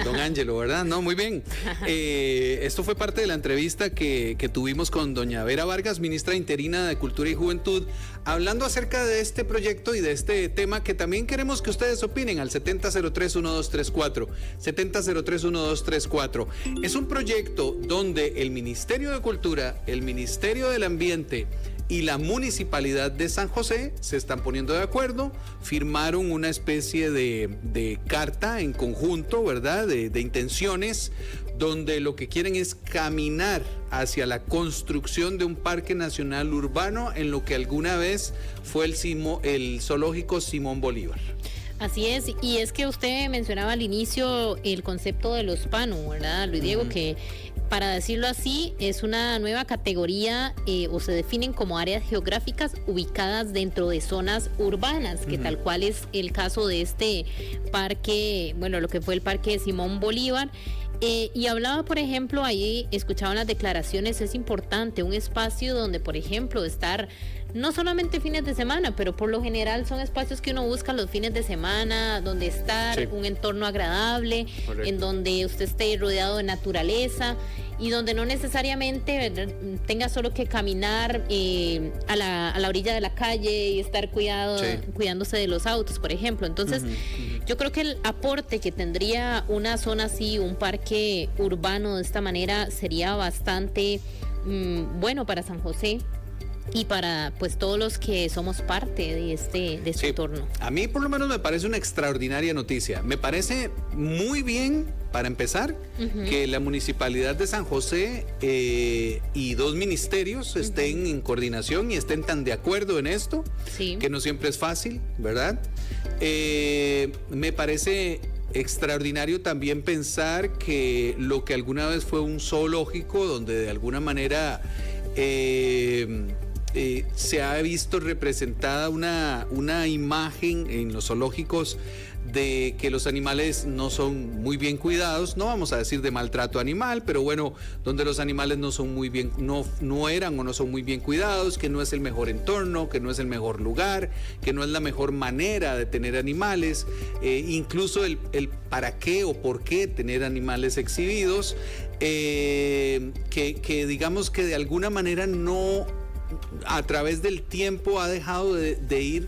don Ángelo, ¿verdad? No, muy bien. Esto fue parte de la entrevista que tuvimos con doña Vera Vargas, ministra interina de Cultura y Juventud, hablando acerca de este proyecto y de este tema que también queremos que ustedes opinen al 7003-1234. 7003-1234. Es un proyecto donde el Ministerio de Cultura, el Ministerio del Ambiente y la Municipalidad de San José se están poniendo de acuerdo, firmaron una especie de carta en conjunto, ¿verdad? De intenciones, donde lo que quieren es caminar hacia la construcción de un parque nacional urbano en lo que alguna vez fue el zoológico Simón Bolívar. Así es, y es que usted mencionaba al inicio el concepto de los PANU, ¿verdad, Luis Diego? Que para decirlo así, es una nueva categoría o se definen como áreas geográficas ubicadas dentro de zonas urbanas, que tal cual es el caso de este parque, bueno, lo que fue el parque de Simón Bolívar. Y hablaba, por ejemplo, ahí escuchaban las declaraciones, es importante un espacio donde, por ejemplo, estar no solamente fines de semana, pero por lo general son espacios que uno busca los fines de semana, donde estar, un entorno agradable, en donde usted esté rodeado de naturaleza y donde no necesariamente tenga solo que caminar a la orilla de la calle y estar cuidándose de los autos, por ejemplo. Entonces, yo creo que el aporte que tendría una zona así, un parque urbano de esta manera, sería bastante bueno para San José y para pues todos los que somos parte de este entorno. A mí por lo menos me parece una extraordinaria noticia. Me parece muy bien, para empezar, que la Municipalidad de San José y dos ministerios estén en coordinación y estén tan de acuerdo en esto, que no siempre es fácil, ¿verdad? Me parece extraordinario también pensar que lo que alguna vez fue un zoológico, donde de alguna manera se ha visto representada una imagen en los zoológicos de que los animales no son muy bien cuidados, no vamos a decir de maltrato animal, pero bueno, donde los animales no son muy bien, no eran o no son muy bien cuidados, que no es el mejor entorno, que no es el mejor lugar, que no es la mejor manera de tener animales, incluso el para qué o por qué tener animales exhibidos, que digamos que de alguna manera no, a través del tiempo ha dejado de ir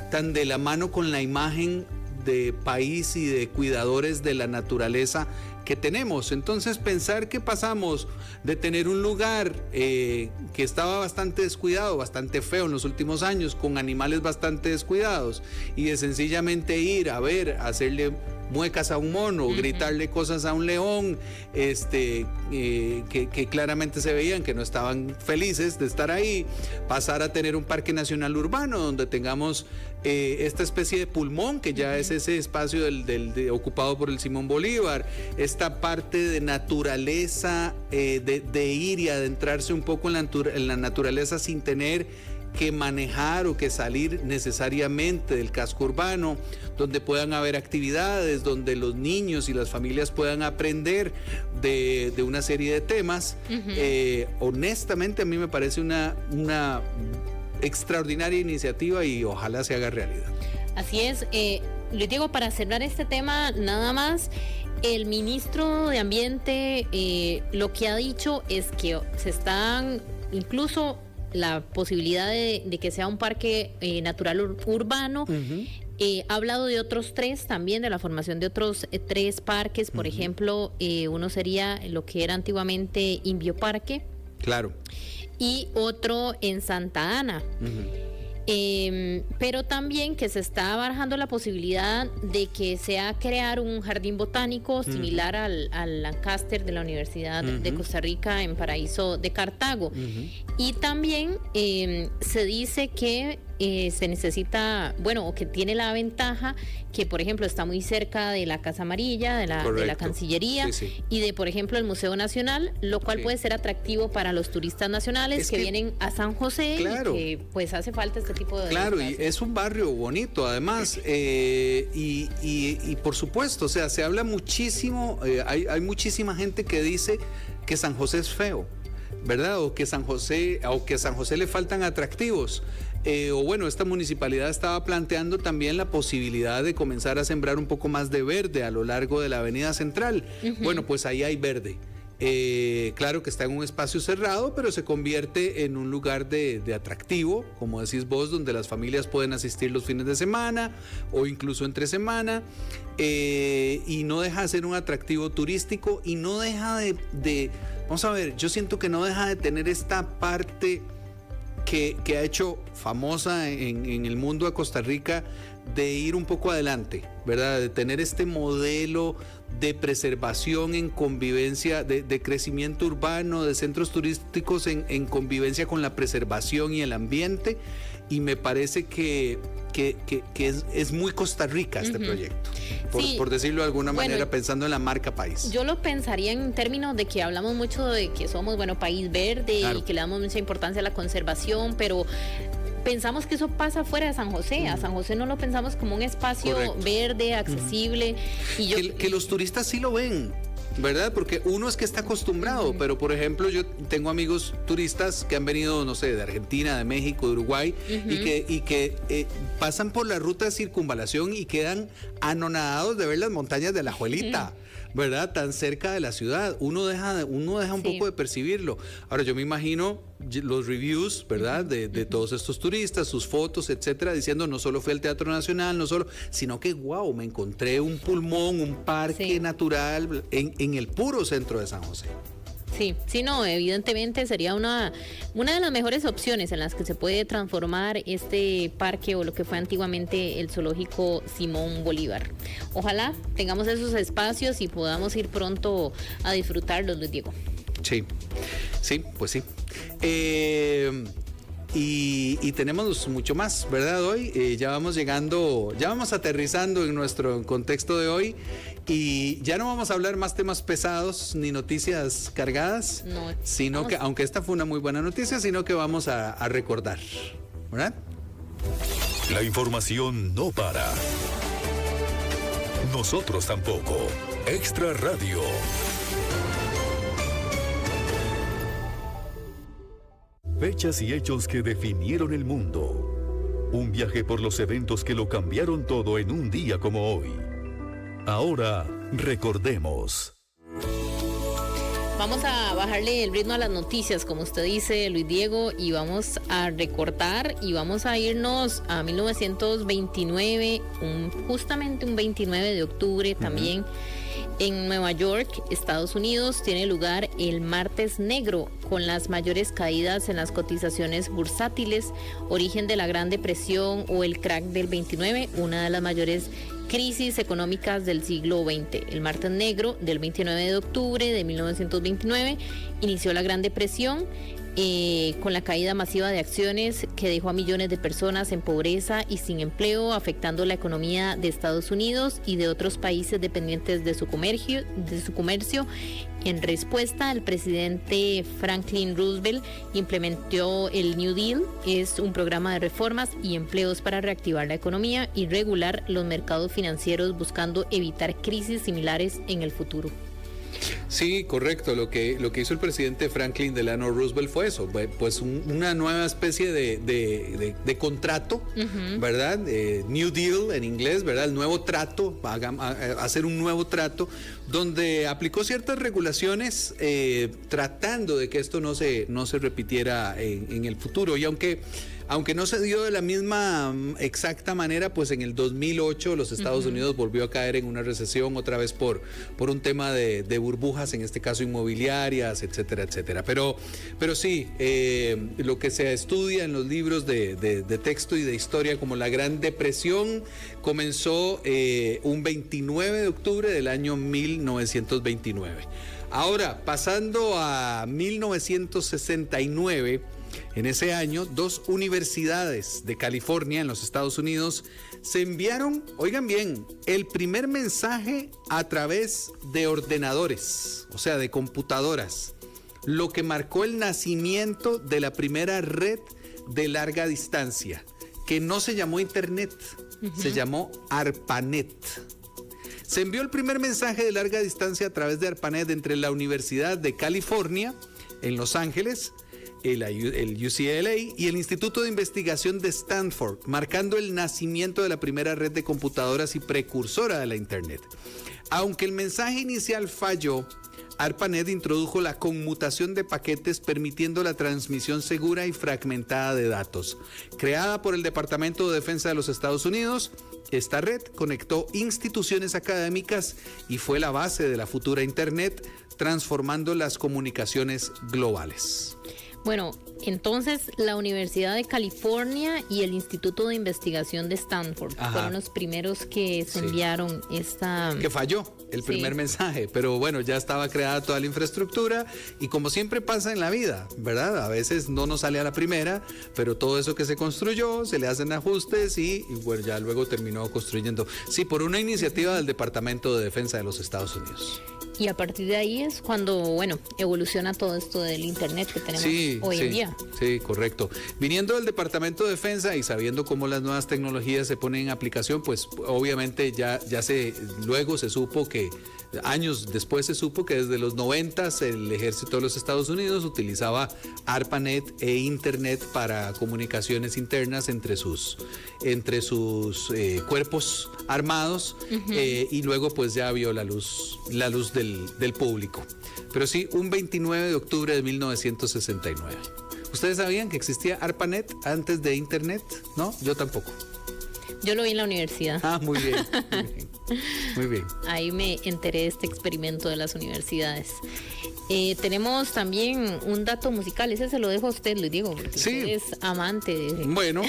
tan de la mano con la imagen de país y de cuidadores de la naturaleza que tenemos. Entonces pensar que pasamos de tener un lugar que estaba bastante descuidado, bastante feo en los últimos años, con animales bastante descuidados, y de sencillamente ir a ver, hacerle muecas a un mono, gritarle cosas a un león, que claramente se veían que no estaban felices de estar ahí, pasar a tener un parque nacional urbano donde tengamos esta especie de pulmón que ya es ese espacio ocupado por el Simón Bolívar, esta parte de naturaleza, de ir y adentrarse un poco en la naturaleza sin tener que manejar o que salir necesariamente del casco urbano, donde puedan haber actividades, donde los niños y las familias puedan aprender de una serie de temas. Honestamente, a mí me parece una extraordinaria iniciativa y ojalá se haga realidad. Así es. Luis Diego, para cerrar este tema, nada más, el ministro de Ambiente lo que ha dicho es que se están incluso la posibilidad de que sea un parque natural urbano. Ha hablado de otros 3 también, de la formación de otros 3 parques. Por ejemplo, uno sería lo que era antiguamente Inbioparque. Claro. Y otro en Santa Ana. Pero también que se está barajando la posibilidad de que sea crear un jardín botánico similar al Lancaster de la Universidad de Costa Rica en Paraíso de Cartago. Y también se dice que se necesita, o que tiene la ventaja que, por ejemplo, está muy cerca de la Casa Amarilla, de la Cancillería, y de, por ejemplo, el Museo Nacional, lo cual puede ser atractivo para los turistas nacionales que vienen a San José, y que pues hace falta este tipo de... Claro, y es un barrio bonito, además, y por supuesto, o sea, se habla muchísimo, hay muchísima gente que dice que San José es feo, ¿verdad? O que a San José le faltan atractivos. Esta municipalidad estaba planteando también la posibilidad de comenzar a sembrar un poco más de verde a lo largo de la avenida central. Bueno, pues ahí hay verde. Claro que está en un espacio cerrado, pero se convierte en un lugar de atractivo, como decís vos, donde las familias pueden asistir los fines de semana o incluso entre semana, y no deja de ser un atractivo turístico y no deja de vamos a ver, yo siento que no deja de tener esta parte que ha hecho famosa en el mundo a Costa Rica, de ir un poco adelante, ¿verdad? De tener este modelo de preservación en convivencia, de crecimiento urbano, de centros turísticos en convivencia con la preservación y el ambiente, y me parece que es muy Costa Rica este proyecto, por decirlo de alguna manera, pensando en la marca país. Yo lo pensaría en términos de que hablamos mucho de que somos, país verde, y que le damos mucha importancia a la conservación, pero pensamos que eso pasa fuera de San José. A San José no lo pensamos como un espacio verde, accesible. Y que los turistas sí lo ven, ¿verdad? Porque uno es que está acostumbrado, pero por ejemplo yo tengo amigos turistas que han venido, no sé, de Argentina, de México, de Uruguay, y que pasan por la ruta de circunvalación y quedan anonadados de ver las montañas de Alajuelita, ¿verdad? Tan cerca de la ciudad. Uno deja un poco de percibirlo. Ahora yo me imagino los reviews, ¿verdad? De todos estos turistas, sus fotos, etcétera, diciendo no solo fui al Teatro Nacional, sino que wow, me encontré un pulmón, un parque natural en el puro centro de San José. Sí, no, evidentemente sería una de las mejores opciones en las que se puede transformar este parque, o lo que fue antiguamente el zoológico Simón Bolívar. Ojalá tengamos esos espacios y podamos ir pronto a disfrutarlos, Luis Diego. Sí, pues sí. Y tenemos mucho más, ¿verdad? Hoy ya vamos aterrizando en nuestro contexto de hoy, y ya no vamos a hablar más temas pesados ni noticias cargadas, sino que, aunque esta fue una muy buena noticia, sino que vamos a recordar, ¿verdad? La información no para. Nosotros tampoco. Extra Radio. Fechas y hechos que definieron el mundo. Un viaje por los eventos que lo cambiaron todo en un día como hoy. Ahora, recordemos. Vamos a bajarle el ritmo a las noticias, como usted dice, Luis Diego, y vamos a recortar y vamos a irnos a 1929, justamente un 29 de octubre también. En Nueva York, Estados Unidos, tiene lugar el Martes Negro, con las mayores caídas en las cotizaciones bursátiles, origen de la Gran Depresión o el crack del 29, una de las mayores crisis económicas del siglo XX. El martes negro del 29 de octubre de 1929 inició la Gran Depresión, con la caída masiva de acciones que dejó a millones de personas en pobreza y sin empleo, afectando la economía de Estados Unidos y de otros países dependientes de su comercio. En respuesta, el presidente Franklin Roosevelt implementó el New Deal. Es un programa de reformas y empleos para reactivar la economía y regular los mercados financieros, buscando evitar crisis similares en el futuro. Sí, correcto. Lo que hizo el presidente Franklin Delano Roosevelt fue eso, pues una nueva especie de contrato, ¿verdad? New Deal en inglés, ¿verdad? El nuevo trato, hacer un nuevo trato donde aplicó ciertas regulaciones tratando de que esto no se repitiera en el futuro. Y aunque no se dio de la misma exacta manera, pues en el 2008 los Estados Unidos volvió a caer en una recesión otra vez por un tema de burbujas, en este caso inmobiliarias, etcétera, etcétera. Pero sí, lo que se estudia en los libros de texto y de historia como la Gran Depresión comenzó un 29 de octubre del año 1929. Ahora, pasando a 1969, en ese año, 2 universidades de California, en los Estados Unidos, se enviaron, oigan bien, el primer mensaje a través de ordenadores, o sea, de computadoras, lo que marcó el nacimiento de la primera red de larga distancia, que no se llamó Internet, se llamó ARPANET. Se envió el primer mensaje de larga distancia a través de ARPANET entre la Universidad de California, en Los Ángeles, el UCLA y el Instituto de Investigación de Stanford, marcando el nacimiento de la primera red de computadoras y precursora de la Internet. Aunque el mensaje inicial falló, ARPANET introdujo la conmutación de paquetes, permitiendo la transmisión segura y fragmentada de datos. Creada por el Departamento de Defensa de los Estados Unidos, esta red conectó instituciones académicas y fue la base de la futura Internet, transformando las comunicaciones globales. Bueno, entonces la Universidad de California y el Instituto de Investigación de Stanford fueron los primeros que se enviaron esta... Que falló el primer mensaje, pero bueno, ya estaba creada toda la infraestructura y como siempre pasa en la vida, ¿verdad? A veces no nos sale a la primera, pero todo eso que se construyó, se le hacen ajustes y bueno, ya luego terminó construyendo. Sí, por una iniciativa del Departamento de Defensa de los Estados Unidos. Y a partir de ahí es cuando, bueno, evoluciona todo esto del Internet que tenemos hoy en día. Sí, correcto. Viniendo del Departamento de Defensa y sabiendo cómo las nuevas tecnologías se ponen en aplicación, pues obviamente luego se supo que, años después se supo que desde los 90s el ejército de los Estados Unidos utilizaba ARPANET e Internet para comunicaciones internas entre sus cuerpos armados y luego pues ya vio la luz del público. Pero sí, un 29 de octubre de 1969. ¿Ustedes sabían que existía ARPANET antes de Internet? ¿No? Yo tampoco. Yo lo vi en la universidad. Ah, muy bien. Muy bien. Ahí me enteré de este experimento de las universidades. Tenemos también un dato musical, ese se lo dejo a usted, Luis Diego, porque usted es amante de... Bueno,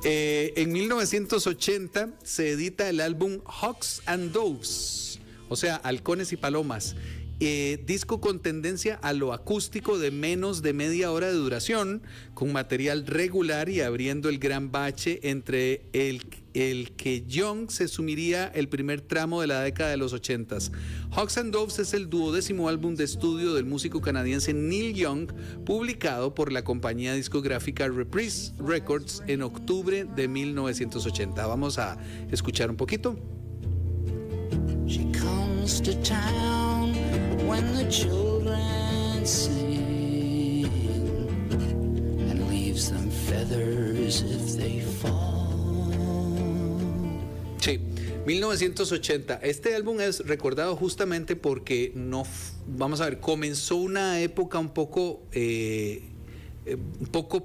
en 1980 se edita el álbum Hawks and Doves, o sea, halcones y palomas. Disco con tendencia a lo acústico de menos de media hora de duración, con material regular y abriendo el gran bache entre el que Young se sumiría el primer tramo de la década de los 80s. Hawks and Doves es el 12º álbum de estudio del músico canadiense Neil Young, publicado por la compañía discográfica Reprise Records en octubre de 1980. Vamos a escuchar un poquito. She comes to town when the children sing and leaves them feathers if they fall. Sí, 1980. Este álbum es recordado justamente porque comenzó una época un poco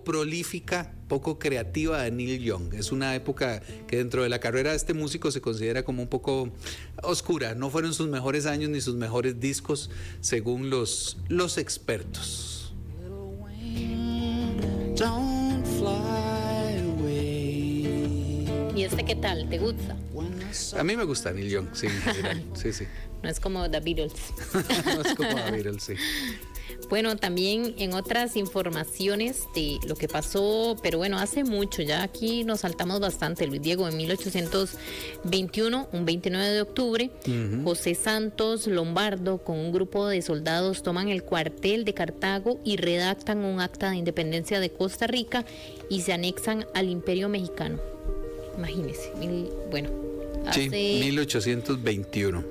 prolífica, poco creativa de Neil Young. Es una época que dentro de la carrera de este músico se considera como un poco oscura. No fueron sus mejores años ni sus mejores discos, según los expertos. Don't fly away. ¿Y este qué tal? ¿Te gusta? A mí me gusta Neil Young, sí, en general. Sí, sí. No es como The Beatles. No es como The Beatles, sí. Bueno, también en otras informaciones de lo que pasó, pero bueno, hace mucho, ya aquí nos saltamos bastante, Luis Diego, en 1821, un 29 de octubre, José Santos Lombardo con un grupo de soldados toman el cuartel de Cartago y redactan un acta de independencia de Costa Rica y se anexan al Imperio Mexicano. Imagínense, bueno, hace... Sí, 1821.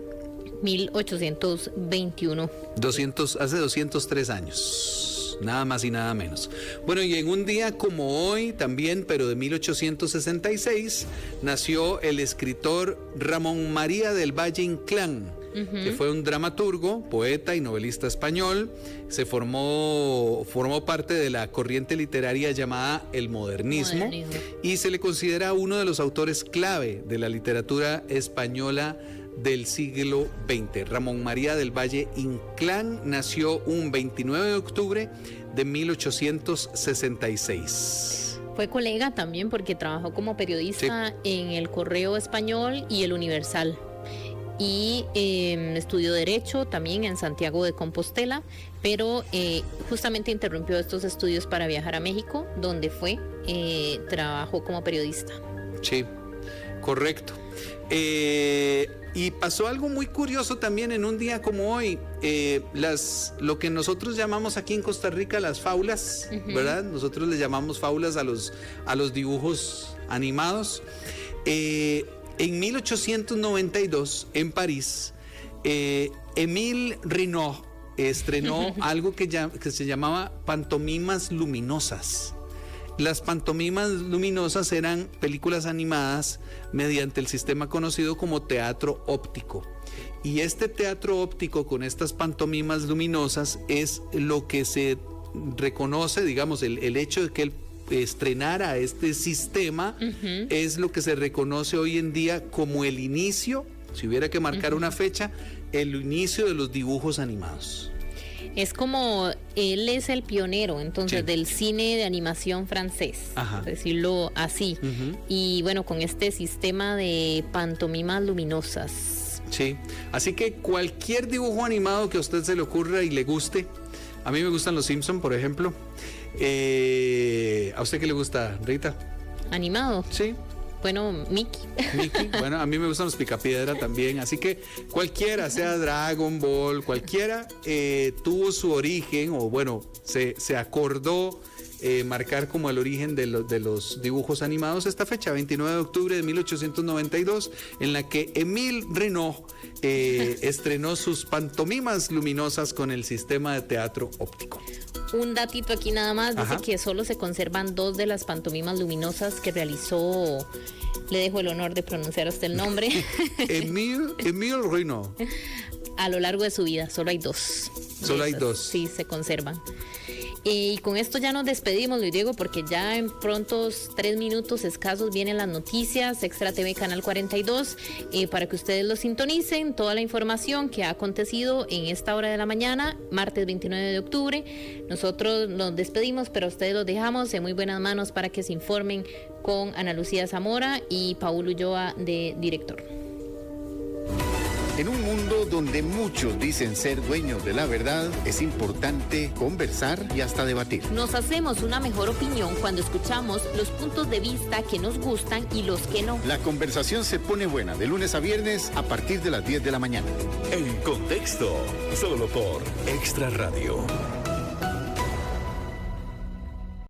1821. Hace 203 años, nada más y nada menos. Bueno, y en un día como hoy también, pero de 1866, nació el escritor Ramón María del Valle Inclán, que fue un dramaturgo, poeta y novelista español. Formó parte de la corriente literaria llamada el modernismo y se le considera uno de los autores clave de la literatura española del siglo XX. Ramón María del Valle Inclán nació un 29 de octubre de 1866. Fue colega también porque trabajó como periodista en el Correo Español y el Universal. Y estudió Derecho también en Santiago de Compostela, pero justamente interrumpió estos estudios para viajar a México, donde trabajó como periodista. Sí, correcto. Y pasó algo muy curioso también en un día como hoy, lo que nosotros llamamos aquí en Costa Rica las faulas, ¿verdad? Nosotros le llamamos faulas a los dibujos animados. En 1892, en París, Émile Reynaud estrenó algo que se llamaba pantomimas luminosas. Las pantomimas luminosas eran películas animadas mediante el sistema conocido como teatro óptico. Y este teatro óptico con estas pantomimas luminosas es lo que se reconoce, digamos, el hecho de que él estrenara este sistema es lo que se reconoce hoy en día como el inicio, si hubiera que marcar una fecha, el inicio de los dibujos animados. Es como él es el pionero entonces del cine de animación francés, por decirlo así. Y bueno, con este sistema de pantomimas luminosas. Sí, así que cualquier dibujo animado que a usted se le ocurra y le guste. A mí me gustan los Simpson, por ejemplo. ¿A usted qué le gusta, Rita? ¿Animado? Sí. Bueno, Mickey. Bueno, a mí me gustan los Picapiedra también, así que cualquiera, sea Dragon Ball, cualquiera tuvo su origen, o bueno, se acordó marcar como el origen de los dibujos animados esta fecha, 29 de octubre de 1892, en la que Émile Reynaud estrenó sus pantomimas luminosas con el sistema de teatro óptico. Un datito aquí nada más, dice que solo se conservan 2 de las pantomimas luminosas que realizó, le dejo el honor de pronunciar hasta el nombre. Émile Reynaud. A lo largo de su vida, solo hay 2. Solo hay 2. Sí, se conservan. Y con esto ya nos despedimos, Luis Diego, porque ya en prontos 3 minutos escasos vienen las noticias, Extra TV Canal 42, para que ustedes lo sintonicen, toda la información que ha acontecido en esta hora de la mañana, martes 29 de octubre. Nosotros nos despedimos, pero a ustedes los dejamos en muy buenas manos para que se informen con Ana Lucía Zamora y Paul Ulloa de director. En un mundo donde muchos dicen ser dueños de la verdad, es importante conversar y hasta debatir. Nos hacemos una mejor opinión cuando escuchamos los puntos de vista que nos gustan y los que no. La conversación se pone buena de lunes a viernes a partir de las 10 de la mañana. En Contexto, solo por Extra Radio.